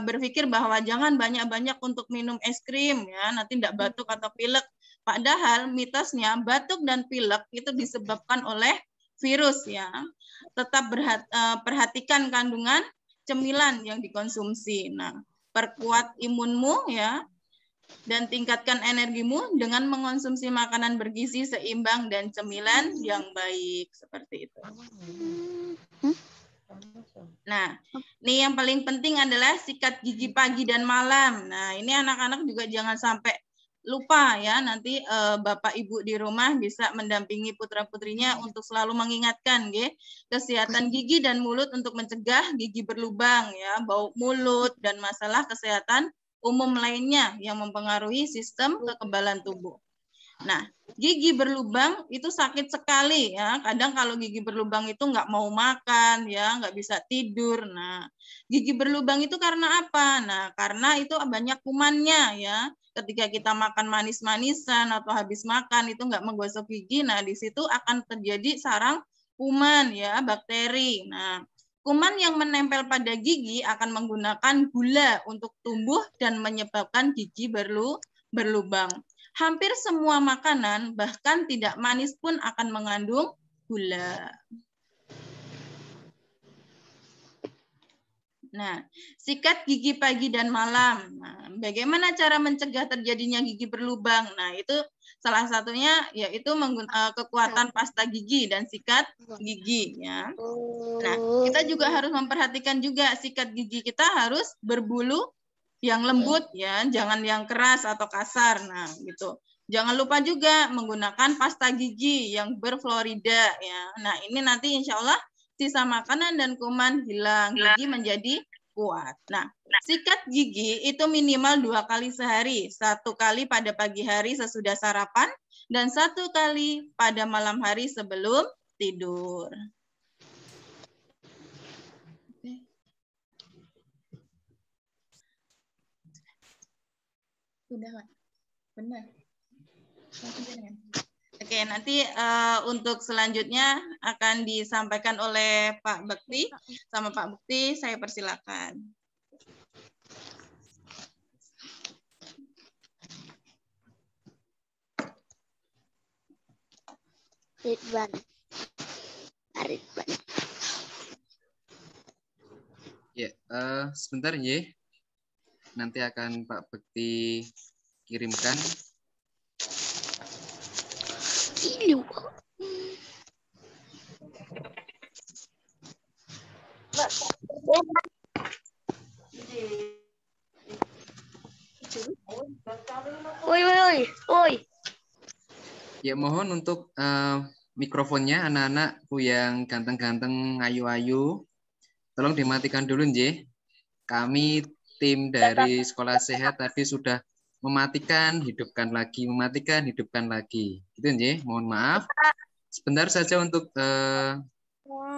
[SPEAKER 4] berpikir bahwa jangan banyak-banyak untuk minum es krim, ya nanti tidak batuk atau pilek. Padahal mitosnya batuk dan pilek itu disebabkan oleh virus ya. Tetap perhatikan kandungan cemilan yang dikonsumsi. Nah, perkuat imunmu ya dan tingkatkan energimu dengan mengonsumsi makanan bergizi seimbang dan cemilan yang baik seperti itu. Nah, ini yang paling penting adalah sikat gigi pagi dan malam. Nah, ini anak-anak juga jangan sampai lupa ya. Nanti Bapak Ibu di rumah bisa mendampingi putra-putrinya untuk selalu mengingatkan kesehatan gigi dan mulut untuk mencegah gigi berlubang ya, bau mulut dan masalah kesehatan umum lainnya yang mempengaruhi sistem kekebalan tubuh. Nah, gigi berlubang itu sakit sekali ya. Kadang kalau gigi berlubang itu nggak mau makan ya, nggak bisa tidur. Nah, gigi berlubang itu karena apa? Nah, karena itu banyak kumannya ya. Ketika kita makan manis-manisan atau habis makan itu nggak menggosok gigi, nah di situ akan terjadi sarang kuman ya, bakteri. Nah, kuman yang menempel pada gigi akan menggunakan gula untuk tumbuh dan menyebabkan gigi berlubang. Hampir semua makanan, bahkan tidak manis pun akan mengandung gula. Nah, sikat gigi pagi dan malam. Nah, bagaimana cara mencegah terjadinya gigi berlubang? Nah, itu salah satunya yaitu kekuatan pasta gigi dan sikat gigi. Ya. Nah, kita juga harus memperhatikan juga sikat gigi kita harus berbulu yang lembut ya, jangan yang keras atau kasar. Nah, gitu. Jangan lupa juga menggunakan pasta gigi yang berfluorida ya. Nah, ini nanti insya Allah sisa makanan dan kuman hilang, gigi menjadi kuat. Nah, sikat gigi itu minimal 2 kali sehari, 1 kali pada pagi hari sesudah sarapan dan 1 kali pada malam hari sebelum tidur. Sudah, Pak. Benar. Oke, nanti untuk selanjutnya akan disampaikan oleh Pak Bekti. Sama Pak Bekti, saya persilakan.
[SPEAKER 1] Ridwan.
[SPEAKER 6] Ya, sebentar ya. Nanti akan Pak Bekti kirimkan.
[SPEAKER 1] Ilu. Oi.
[SPEAKER 6] Ya, mohon untuk mikrofonnya anak-anakku yang ganteng-ganteng, ayu-ayu. Tolong dimatikan dulu, Nje. Kami tim dari Sekolah Sehat tadi sudah mematikan, hidupkan lagi, mematikan, hidupkan lagi. Gitu, Nje. Mohon maaf. Sebentar saja untuk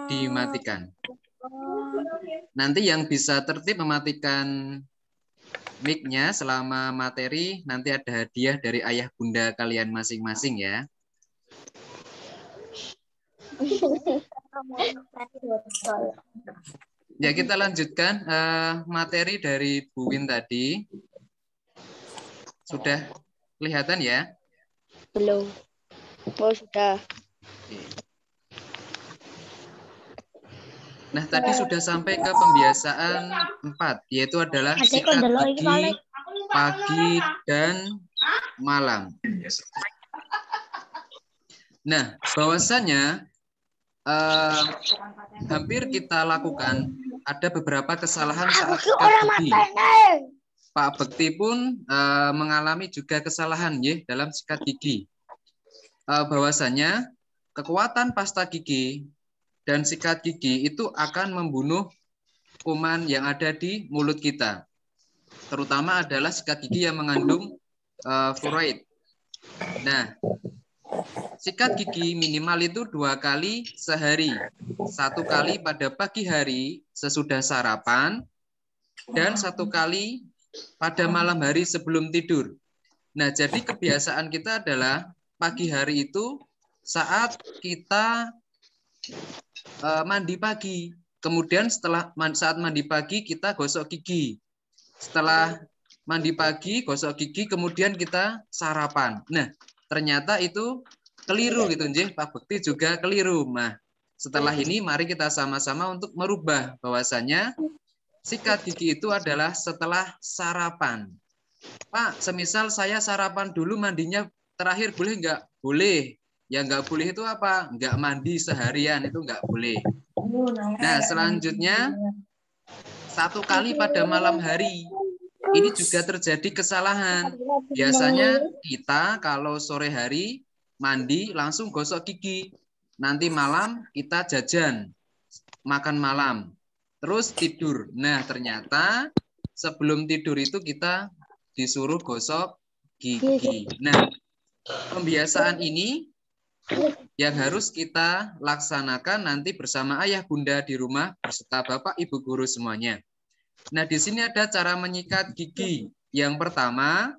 [SPEAKER 6] dimatikan. Nanti yang bisa tertib mematikan mic-nya selama materi, nanti ada hadiah dari ayah bunda kalian masing-masing ya. Ya, kita lanjutkan materi dari Bu Win tadi. Sudah kelihatan ya?
[SPEAKER 1] Belum. Oh, sudah.
[SPEAKER 6] Oke. Nah, tadi sudah sampai ke pembiasaan 4, yaitu adalah sikat gigi pagi dan malam. Nah, bahwasanya hampir kita lakukan ada beberapa kesalahan saat sikat gigi. Pak Bekti pun mengalami juga kesalahan ya dalam sikat gigi. Bahwasanya kekuatan pasta gigi dan sikat gigi itu akan membunuh kuman yang ada di mulut kita. Terutama adalah sikat gigi yang mengandung fluoride. Nah, sikat gigi minimal itu 2 kali sehari. 1 kali pada pagi hari sesudah sarapan dan 1 kali pada malam hari sebelum tidur. Nah, jadi kebiasaan kita adalah pagi hari itu saat kita mandi pagi. Kemudian saat mandi pagi kita gosok gigi. Setelah mandi pagi, gosok gigi, kemudian kita sarapan. Nah, ternyata itu keliru gitu, Pak Bekti juga keliru. Nah, setelah ini mari kita sama-sama untuk merubah bahwasanya sikat gigi itu adalah setelah sarapan. Pak, semisal saya sarapan dulu mandinya terakhir boleh nggak? Boleh. Yang nggak boleh itu apa? Nggak mandi seharian, itu nggak boleh. Nah, selanjutnya 1 kali pada malam hari. Ini juga terjadi kesalahan. Biasanya kita kalau sore hari mandi langsung gosok gigi. Nanti malam kita jajan, makan malam. Terus tidur. Nah, ternyata sebelum tidur itu kita disuruh gosok gigi. Nah, pembiasaan ini yang harus kita laksanakan nanti bersama ayah bunda di rumah beserta bapak ibu guru semuanya. Nah, di sini ada cara menyikat gigi. Yang pertama,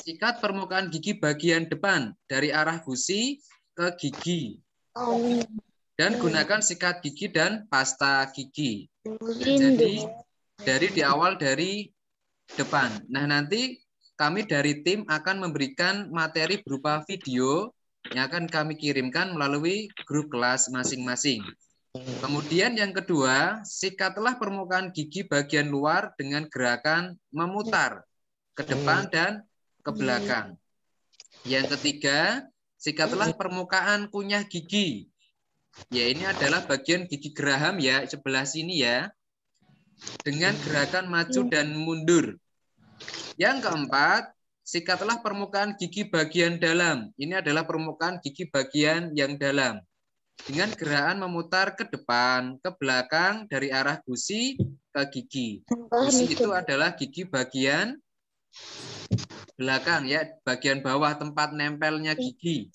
[SPEAKER 6] sikat permukaan gigi bagian depan dari arah gusi ke gigi. Dan gunakan sikat gigi dan pasta gigi. Jadi di awal dari depan. Nah, nanti kami dari tim akan memberikan materi berupa video yang akan kami kirimkan melalui grup kelas masing-masing. Kemudian yang kedua, sikatlah permukaan gigi bagian luar dengan gerakan memutar ke depan dan ke belakang. Yang ketiga, sikatlah permukaan kunyah gigi. Ya, ini adalah bagian gigi geraham ya, sebelah sini ya. Dengan gerakan maju dan mundur. Yang keempat, sikatlah permukaan gigi bagian dalam. Ini adalah permukaan gigi bagian yang dalam. Dengan gerakan memutar ke depan, ke belakang dari arah gusi ke gigi. Gusi itu adalah gigi bagian belakang ya, bagian bawah tempat nempelnya gigi.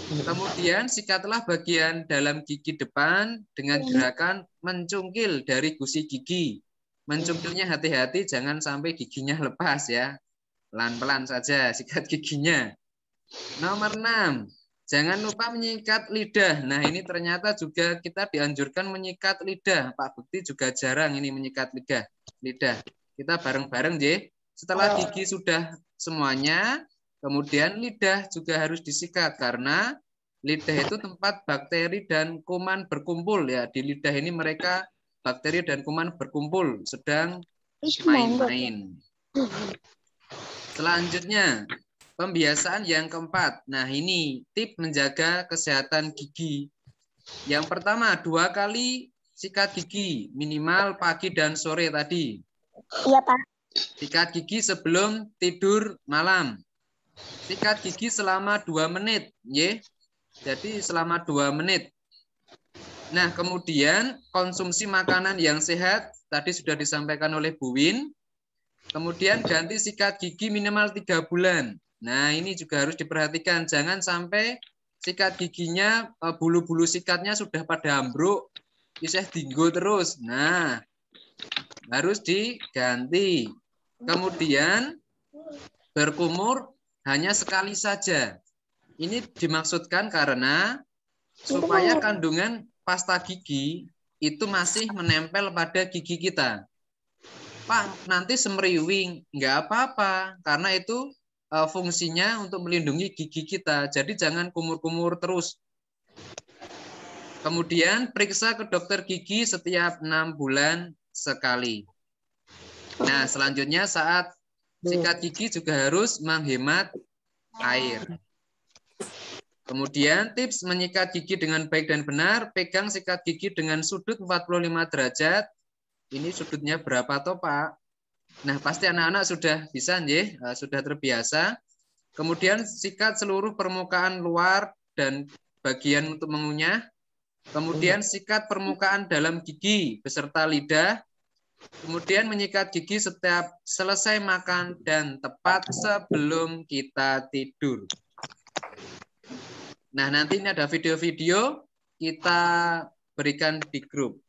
[SPEAKER 6] Kemudian sikatlah bagian dalam gigi depan dengan gerakan mencungkil dari gusi gigi. Mencungkilnya hati-hati jangan sampai giginya lepas ya. Pelan-pelan saja sikat giginya. Nomor 6, jangan lupa menyikat lidah. Nah, ini ternyata juga kita dianjurkan menyikat lidah. Pak Bekti juga jarang ini menyikat lidah. Kita bareng-bareng, J. Setelah gigi sudah semuanya, kemudian lidah juga harus disikat karena lidah itu tempat bakteri dan kuman berkumpul ya. Di lidah ini mereka bakteri dan kuman berkumpul sedang main-main. Selanjutnya, pembiasaan yang keempat. Nah, ini tips menjaga kesehatan gigi. Yang pertama, 2 kali sikat gigi, minimal pagi dan sore tadi.
[SPEAKER 1] Iya, Pak.
[SPEAKER 6] Sikat gigi sebelum tidur malam. Sikat gigi selama 2 menit, ya. Jadi selama 2 menit. Nah, kemudian konsumsi makanan yang sehat tadi sudah disampaikan oleh Bu Win. Kemudian ganti sikat gigi minimal 3 bulan. Nah, ini juga harus diperhatikan. Jangan sampai sikat giginya, bulu-bulu sikatnya sudah pada ambruk, isih dinggo terus. Nah, harus diganti. Kemudian berkumur hanya sekali saja. Ini dimaksudkan karena supaya kandungan pasta gigi itu masih menempel pada gigi kita. Pak, nanti semeriwing, nggak apa-apa, karena itu fungsinya untuk melindungi gigi kita. Jadi jangan kumur-kumur terus. Kemudian periksa ke dokter gigi setiap 6 bulan sekali. Nah, selanjutnya saat sikat gigi juga harus menghemat air. Kemudian tips menyikat gigi dengan baik dan benar, pegang sikat gigi dengan sudut 45 derajat. Ini sudutnya berapa toh, Pak? Nah, pasti anak-anak sudah bisa, sudah terbiasa. Kemudian sikat seluruh permukaan luar dan bagian untuk mengunyah. Kemudian sikat permukaan dalam gigi beserta lidah. Kemudian menyikat gigi setiap selesai makan dan tepat sebelum kita tidur. Nah, nanti ini ada video-video kita berikan di grup.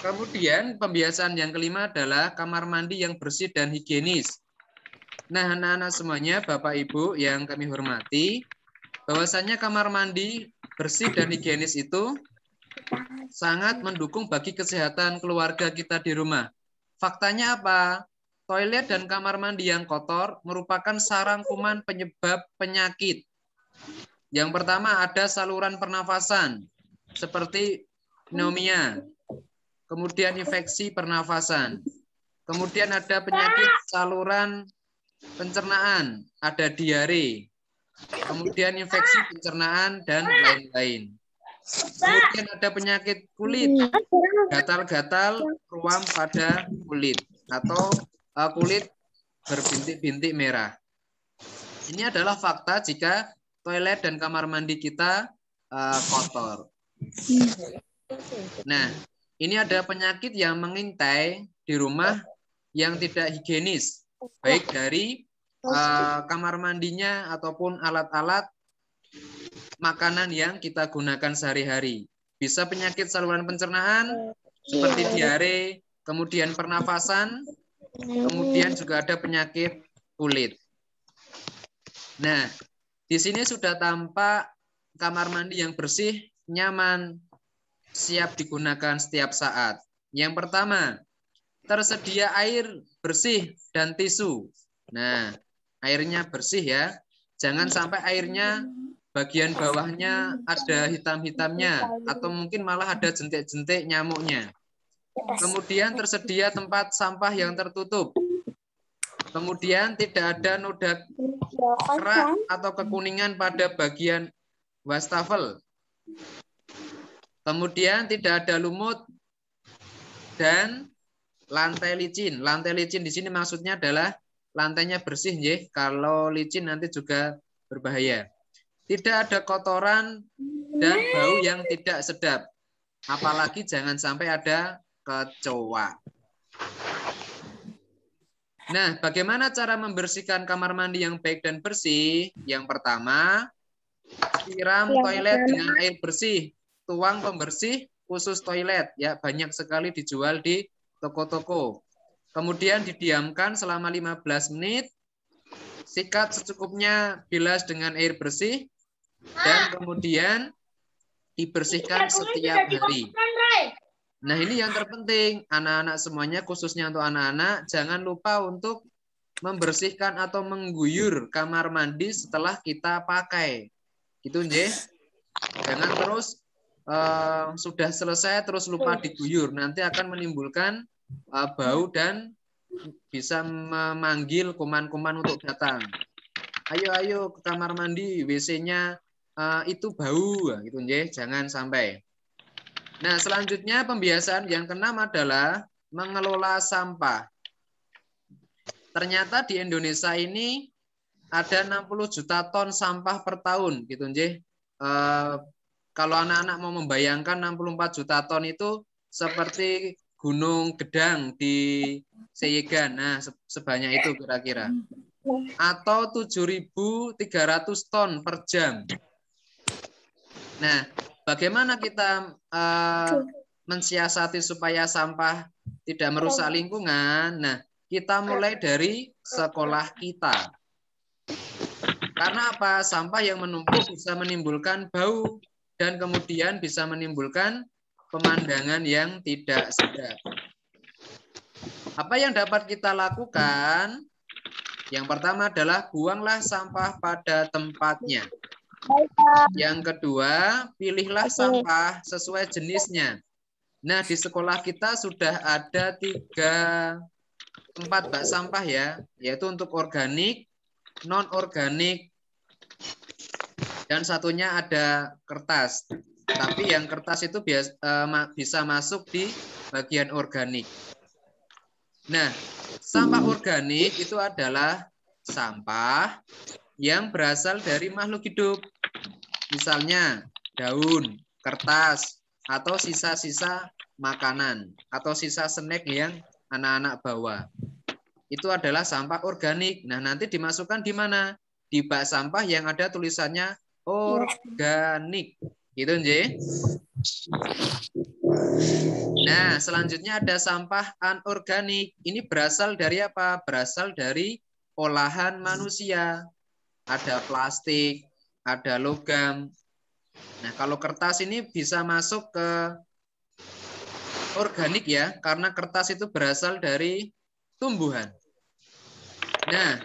[SPEAKER 6] Kemudian pembiasaan yang kelima adalah kamar mandi yang bersih dan higienis. Nah, anak-anak semuanya, Bapak Ibu yang kami hormati, bahwasannya kamar mandi bersih dan higienis itu sangat mendukung bagi kesehatan keluarga kita di rumah. Faktanya apa? Toilet dan kamar mandi yang kotor merupakan sarang kuman penyebab penyakit. Yang pertama ada saluran pernafasan, seperti pneumonia. Kemudian infeksi pernafasan. Kemudian ada penyakit saluran pencernaan, ada diare. Kemudian infeksi pencernaan dan lain-lain. Kemudian ada penyakit kulit, gatal-gatal ruam pada kulit atau kulit berbintik-bintik merah. Ini adalah fakta jika toilet dan kamar mandi kita kotor. Nah, ini ada penyakit yang mengintai di rumah yang tidak higienis, baik dari kamar mandinya ataupun alat-alat makanan yang kita gunakan sehari-hari. Bisa penyakit saluran pencernaan seperti diare, kemudian pernafasan, kemudian juga ada penyakit kulit. Nah, di sini sudah tampak kamar mandi yang bersih, nyaman, siap digunakan setiap saat. Yang pertama, tersedia air bersih dan tisu. Nah, airnya bersih ya. Jangan sampai airnya bagian bawahnya ada hitam-hitamnya atau mungkin malah ada jentik-jentik nyamuknya. Kemudian tersedia tempat sampah yang tertutup. Kemudian tidak ada noda kerak atau kekuningan pada bagian wastafel. Kemudian tidak ada lumut dan lantai licin. Lantai licin di sini maksudnya adalah lantainya bersih, nggih. Kalau licin nanti juga berbahaya. Tidak ada kotoran dan bau yang tidak sedap. Apalagi jangan sampai ada kecoa. Nah, bagaimana cara membersihkan kamar mandi yang baik dan bersih? Yang pertama, siram toilet dengan air bersih. Tuang pembersih khusus toilet. Ya, banyak sekali dijual di toko-toko. Kemudian didiamkan selama 15 menit. Sikat secukupnya, bilas dengan air bersih. Dan kemudian dibersihkan setiap hari. Nah, ini yang terpenting. Anak-anak semuanya, khususnya untuk anak-anak, jangan lupa untuk membersihkan atau mengguyur kamar mandi setelah kita pakai. Gitu, nggih. Jangan terus sudah selesai terus lupa diguyur. Nanti akan menimbulkan bau dan bisa memanggil kuman-kuman untuk datang. Ayo ke kamar mandi, WC-nya itu bau, gitu nggih. Jangan sampai. Nah, selanjutnya pembiasaan yang keenam adalah mengelola sampah. Ternyata di Indonesia ini ada 60 juta ton sampah per tahun, gitu nggih. Kalau anak-anak mau membayangkan 64 juta ton itu seperti Gunung Gedang di Seyegan. Nah, sebanyak itu kira-kira. Atau 7.300 ton per jam. Nah, bagaimana kita mensiasati supaya sampah tidak merusak lingkungan? Nah, kita mulai dari sekolah kita. Karena apa? Sampah yang menumpuk bisa menimbulkan bau dan kemudian bisa menimbulkan pemandangan yang tidak sedap. Apa yang dapat kita lakukan? Yang pertama adalah buanglah sampah pada tempatnya. Yang kedua, pilihlah sampah sesuai jenisnya. Nah, di sekolah kita sudah ada 3 tempat bak sampah ya, yaitu untuk organik, non-organik, dan satunya ada kertas. Tapi yang kertas itu bisa masuk di bagian organik. Nah, sampah organik itu adalah sampah yang berasal dari makhluk hidup. Misalnya daun, kertas, atau sisa-sisa makanan, atau sisa snack yang anak-anak bawa. Itu adalah sampah organik. Nah, nanti dimasukkan di mana? Di bak sampah yang ada tulisannya organik. Gitu, Nje? Nah, selanjutnya ada sampah anorganik. Ini berasal dari apa? Berasal dari olahan manusia. Ada plastik, ada logam. Nah, kalau kertas ini bisa masuk ke organik ya, karena kertas itu berasal dari tumbuhan. Nah,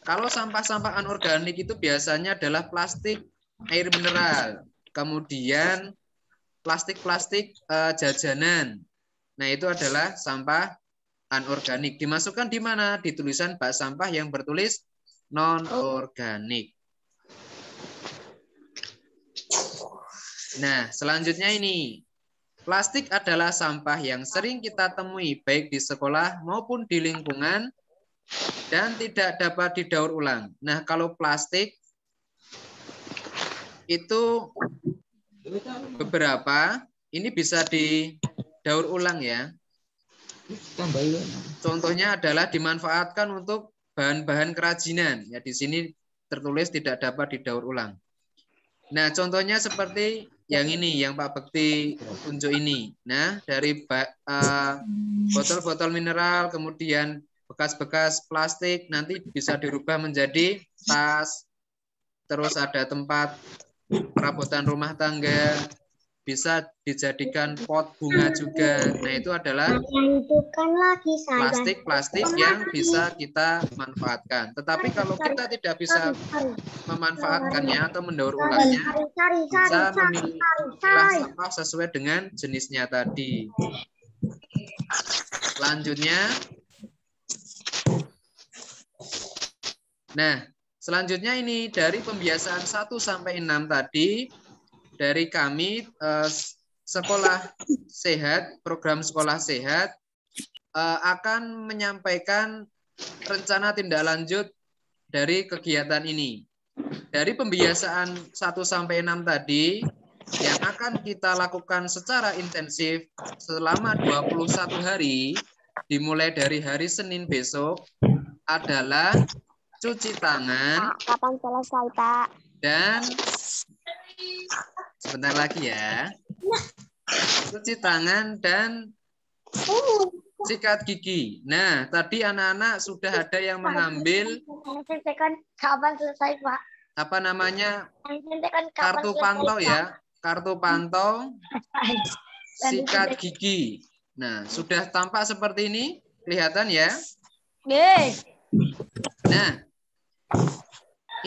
[SPEAKER 6] kalau sampah-sampah anorganik itu biasanya adalah plastik, air mineral, kemudian plastik-plastik jajanan. Nah, itu adalah sampah anorganik. Dimasukkan di mana? Di tulisan bak sampah yang bertulis non-organik. Nah, selanjutnya ini. Plastik adalah sampah yang sering kita temui baik di sekolah maupun di lingkungan dan tidak dapat didaur ulang. Nah, kalau plastik itu beberapa ini bisa didaur ulang ya. Contohnya adalah dimanfaatkan untuk bahan-bahan kerajinan. Ya, di sini tertulis tidak dapat didaur ulang. Nah, contohnya seperti yang ini, yang Pak Bekti tunjuk ini. Nah, dari botol-botol mineral, kemudian bekas-bekas plastik, nanti bisa dirubah menjadi tas, terus ada tempat perabotan rumah tangga, bisa dijadikan pot bunga juga. Nah, itu adalah plastik-plastik yang bisa kita manfaatkan. Tetapi kalau kita tidak bisa memanfaatkannya atau mendaur ulangnya, bisa memilah sampah sesuai dengan jenisnya tadi. Selanjutnya, nah, selanjutnya ini dari pembiasaan 1 sampai 6 tadi, dari kami sekolah sehat, program sekolah sehat akan menyampaikan rencana tindak lanjut dari kegiatan ini. Dari pembiasaan 1 sampai 6 tadi yang akan kita lakukan secara intensif selama 21 hari dimulai dari hari Senin besok adalah cuci tangan.
[SPEAKER 1] Kapan selesai, Pak?
[SPEAKER 6] Dan sebentar lagi ya. Cuci tangan dan sikat gigi. Nah, tadi anak-anak sudah ada yang mengambil
[SPEAKER 1] Kapan selesai, Pak?
[SPEAKER 6] apa namanya? Kartu pantau ya. Kartu pantau sikat gigi. Nah, sudah tampak seperti ini? Kelihatan ya? Nah,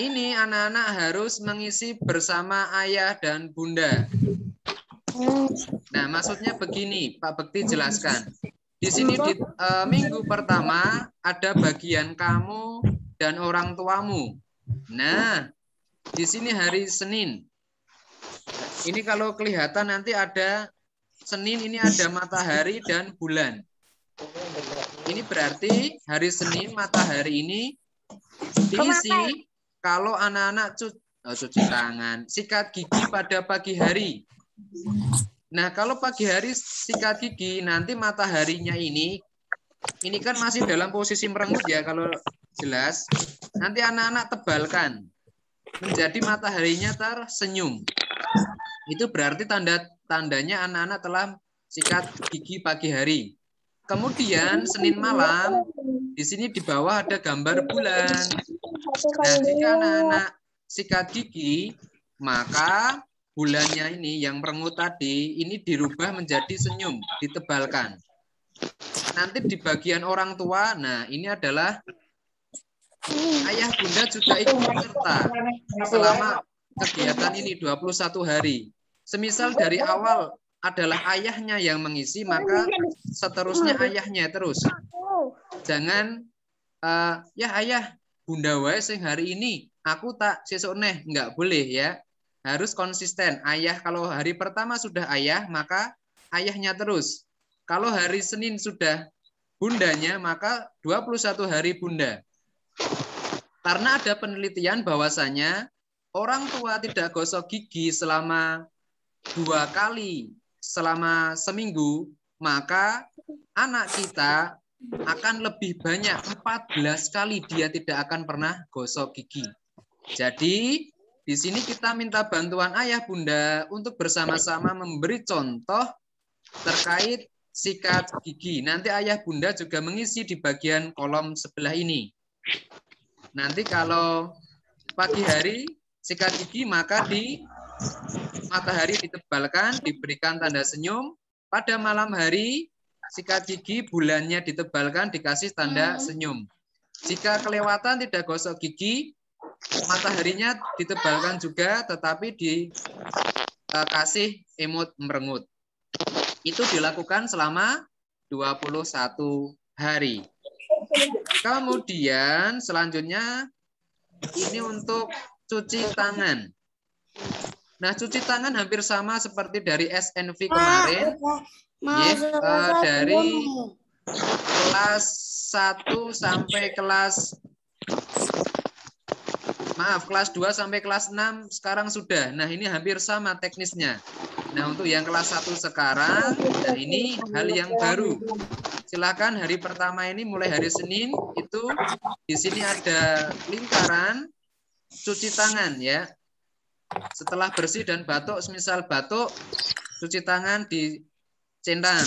[SPEAKER 6] ini anak-anak harus mengisi bersama ayah dan bunda. Nah, maksudnya begini, Pak Bekti jelaskan. Di sini di minggu pertama ada bagian kamu dan orang tuamu. Nah, di sini hari Senin. Ini kalau kelihatan nanti ada Senin, ini ada matahari dan bulan. Ini berarti hari Senin matahari ini diisi kalau anak-anak cuci tangan, sikat gigi pada pagi hari. Nah, kalau pagi hari sikat gigi, nanti mataharinya ini kan masih dalam posisi merengut ya, kalau jelas. Nanti anak-anak tebalkan menjadi mataharinya tersenyum. Itu berarti tandanya anak-anak telah sikat gigi pagi hari. Kemudian Senin malam, di sini di bawah ada gambar bulan. Nah, jika anak-anak sikat gigi, maka bulannya ini yang merengut tadi ini dirubah menjadi senyum, ditebalkan. Nanti di bagian orang tua, nah ini adalah ayah bunda juga ikut serta selama kegiatan ini 21 hari. Semisal dari awal adalah ayahnya yang mengisi, maka seterusnya ayahnya terus. Jangan ya ayah bunda wae sing hari ini, aku tak sesuk neh, enggak boleh ya. Harus konsisten. Ayah kalau hari pertama sudah ayah, maka ayahnya terus. Kalau hari Senin sudah bundanya, maka 21 hari bunda. Karena ada penelitian bahwasanya orang tua tidak gosok gigi selama 2 kali selama seminggu, maka anak kita akan lebih banyak 14 kali dia tidak akan pernah gosok gigi. Jadi di sini kita minta bantuan ayah bunda untuk bersama-sama memberi contoh terkait sikat gigi. Nanti ayah bunda juga mengisi di bagian kolom sebelah ini. Nanti kalau pagi hari sikat gigi, maka di matahari ditebalkan, diberikan tanda senyum. Pada malam hari sikat gigi, bulannya ditebalkan, dikasih tanda senyum. Jika kelewatan tidak gosok gigi, mataharinya ditebalkan juga, tetapi dikasih emot merengut. Itu dilakukan selama 21 hari. Kemudian selanjutnya ini untuk cuci tangan. Nah, cuci tangan hampir sama seperti dari SNV kemarin. Dari kelas 1 sampai kelas kelas 2 sampai kelas 6 sekarang sudah. Nah, ini hampir sama teknisnya. Nah, untuk yang kelas 1 sekarang, nah ini hal yang baru. Silakan hari pertama ini mulai hari Senin itu di sini ada lingkaran cuci tangan ya. Setelah bersih dan batuk, semisal batuk, cuci tangan di centang.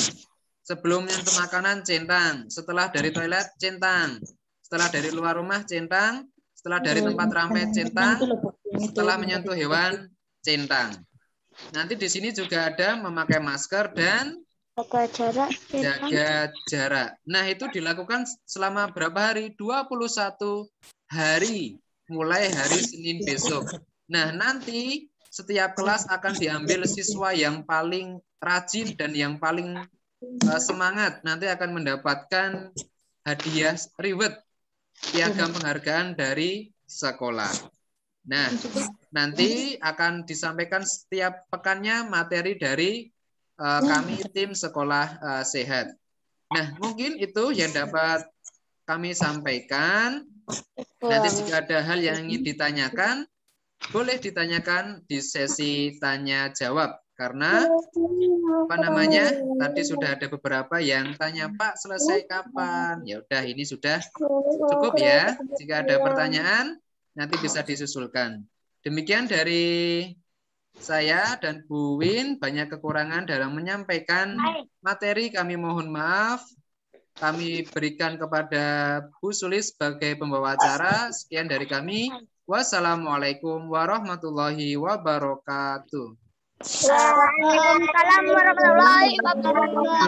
[SPEAKER 6] Sebelum menyentuh makanan, centang. Setelah dari toilet, centang. Setelah dari luar rumah, centang. Setelah dari tempat ramai, centang. Setelah menyentuh hewan, centang. Nanti di sini juga ada memakai masker dan jaga jarak. Nah, itu dilakukan selama berapa hari? 21 hari. Mulai hari Senin besok. Nah, nanti setiap kelas akan diambil siswa yang paling rajin dan yang paling semangat. Nanti akan mendapatkan hadiah reward, piagam penghargaan dari sekolah. Nah, nanti akan disampaikan setiap pekannya materi dari kami tim sekolah sehat. Nah, mungkin itu yang dapat kami sampaikan. Nanti jika ada hal yang ingin ditanyakan, boleh ditanyakan di sesi tanya jawab. Karena tadi sudah ada beberapa yang tanya, Pak, selesai kapan? Ya udah, ini sudah cukup ya. Jika ada pertanyaan, nanti bisa disusulkan. Demikian dari saya dan Bu Win, banyak kekurangan dalam menyampaikan materi, kami mohon maaf. Kami berikan kepada Bu Sulis sebagai pembawa acara. Sekian dari kami. Wassalamualaikum warahmatullahi wabarakatuh.
[SPEAKER 1] Waalaikumsalam warahmatullahi wabarakatuh.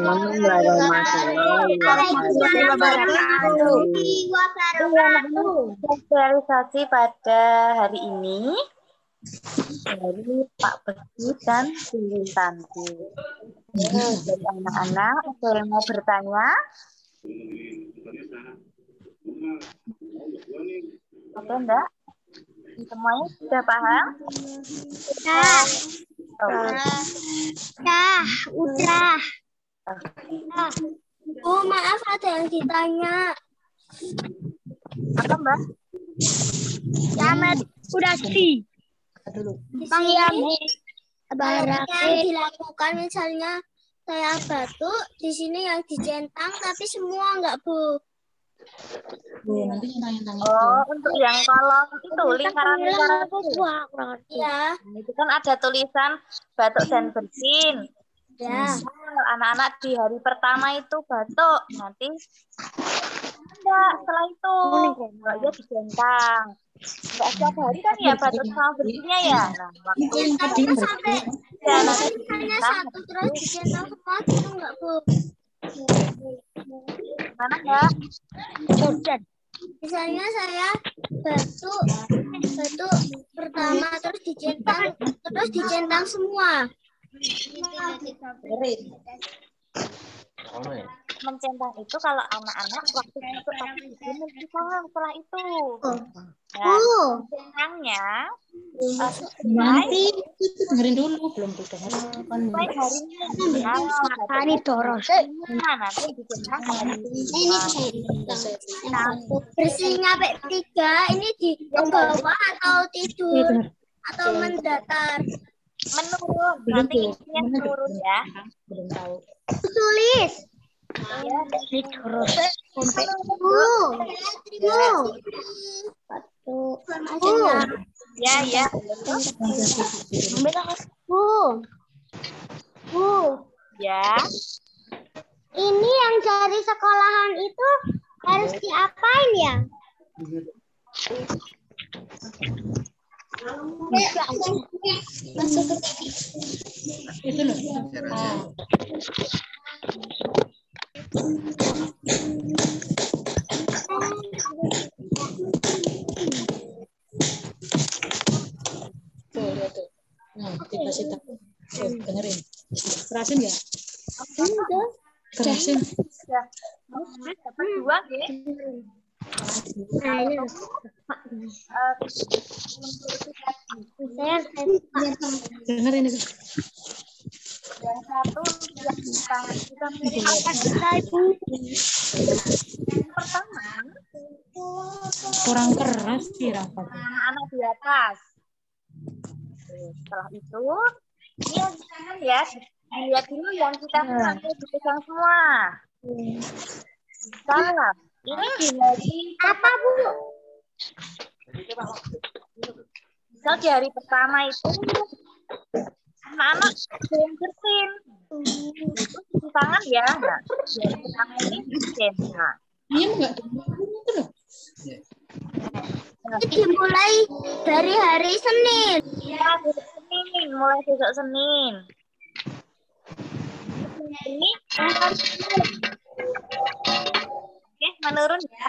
[SPEAKER 5] Sosialisasi pada hari ini dari Pak Begi dan Bu Tanti. Dari anak-anak ada yang mau bertanya? Oke, enggak? Semuanya sudah paham?
[SPEAKER 1] Udah. Oh, maaf ada yang ditanya.
[SPEAKER 5] Apa, Mbak?
[SPEAKER 1] Selamat udah sih. Bang Yami, yang dilakukan misalnya saya batuk di sini yang dicentang tapi semua enggak, Bu.
[SPEAKER 5] Nanti untuk yang kolom itu lingkaran-lingkaran itu.
[SPEAKER 1] Ya.
[SPEAKER 5] Itu kan ada tulisan batuk dan bersin.
[SPEAKER 1] Ya.
[SPEAKER 5] Anak-anak di hari pertama itu batuk, nanti enggak, setelah itu dia dicentang. Enggak setiap hari kan ya batas sama bersihnya ya. Nah, waktu
[SPEAKER 1] Sampai hanya satu terus dicentang semua gitu enggak, Bu?
[SPEAKER 5] mana enggak?
[SPEAKER 1] Misalnya saya batu pertama terus dicentang semua.
[SPEAKER 5] Mencentang itu kalau anak-anak waktu itu pasti dicentang setelah itu. Nah, centangnya
[SPEAKER 7] Nanti itu dengerin dulu, belum didengar.
[SPEAKER 5] mulai hari ini. Nah, nanti dicentang hari
[SPEAKER 1] Ini bersihnya sampai 3 ini di bawah atau tidur atau mendatar.
[SPEAKER 5] menurun. Nanti isinya menurun ya.
[SPEAKER 7] Belum tahu.
[SPEAKER 1] Tulis.
[SPEAKER 5] Ya, ya.
[SPEAKER 1] Bu,
[SPEAKER 5] Ya.
[SPEAKER 1] ini yang dari sekolahan itu harus diapain ya?
[SPEAKER 7] Itu loh. Tuh, lihat tuh. Nah, dikasih tahu. Tuh, dengerin. Kerasin ya? Kerasin.
[SPEAKER 5] Ya. Dapat 2 ya.
[SPEAKER 7] Dengerin itu.
[SPEAKER 5] Yang satu yang tangan kita yang pertama
[SPEAKER 7] Kurang keras sih Rafa.
[SPEAKER 5] anak di atas. Setelah itu ini yang jangan ya dilihat dulu yang kita sampai dipegang semua. Salah. Ini di hari
[SPEAKER 1] Apa, Bu?
[SPEAKER 5] misal di hari pertama itu anak-anak belum bersin. Cuci tangan ya. Nah, di hari pertama ini bersin. Nah,
[SPEAKER 7] Iya enggak? Itu loh.
[SPEAKER 1] Dimulai dari hari Senin.
[SPEAKER 5] ya, besok Senin, mulai besok Senin. Ini oke, menurun ya.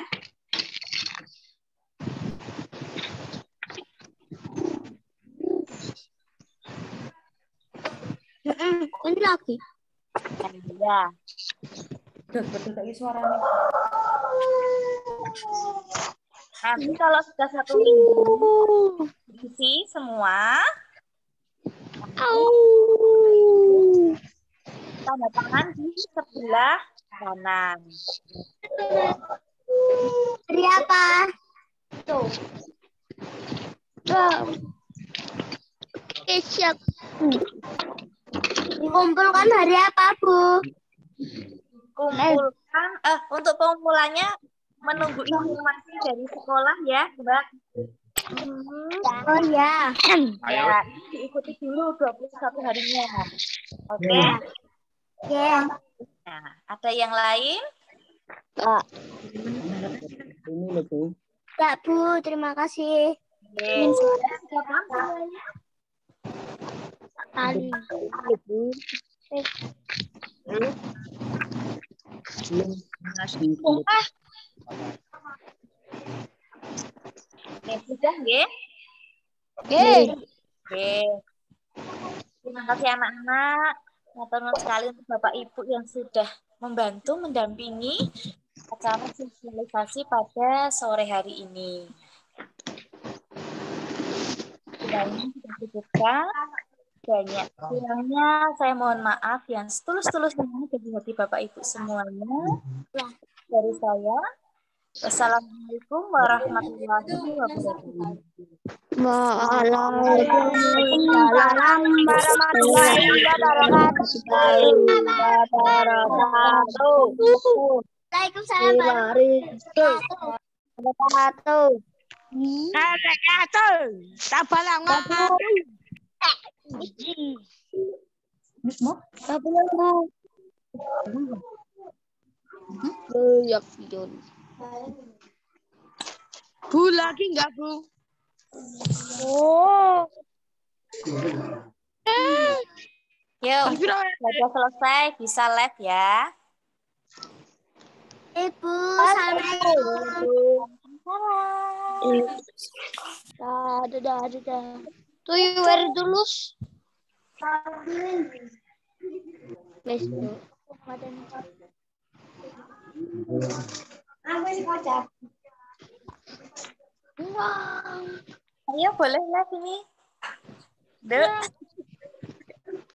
[SPEAKER 1] Ini lagi.
[SPEAKER 5] Ya.
[SPEAKER 7] Betul lagi suaranya.
[SPEAKER 5] Nanti kalau sudah 1 minggu diisi semua, tanda tangan di sebelah kanan.
[SPEAKER 1] Hari apa? Tuh. Oke, siap. Dikumpulkan hari apa, Bu?
[SPEAKER 5] Kumpulkan, untuk pengumpulannya menunggu informasi dari sekolah ya, Mbak.
[SPEAKER 1] Oh ya.
[SPEAKER 5] Ya, diikuti dulu 21 harinya. Oke.
[SPEAKER 1] Ya.
[SPEAKER 5] Nah, ada yang lain?
[SPEAKER 1] Ya, Bu, terima kasih.
[SPEAKER 5] Oke. Sudah paham semuanya?
[SPEAKER 1] Tali.
[SPEAKER 5] Oke, sudah nggih?
[SPEAKER 1] Oke.
[SPEAKER 5] Oke. Terima kasih anak-anak. Matur sekali untuk Bapak Ibu yang sudah membantu mendampingi acara sosialisasi pada sore hari ini. Kiranya sudah cukupkah? Banyak kurangnya saya mohon maaf yang setulus-tulusnya dari hati Bapak Ibu semuanya. Dari saya, wassalamualaikum warahmatullahi wabarakatuh.
[SPEAKER 1] Waalaikumsalam warahmatullahi wabarakatuh. Waalaikumsalam warahmatullahi wabarakatuh. Tabalang
[SPEAKER 8] Bu lagi enggak, Bu?
[SPEAKER 1] Oh.
[SPEAKER 5] Yuk, belajar selesai, bisa live ya.
[SPEAKER 1] Ibu, Assalamualaikum. Dadah. Do you wear dulus? Facebook.
[SPEAKER 5] Ayo, boleh live ini. Dek.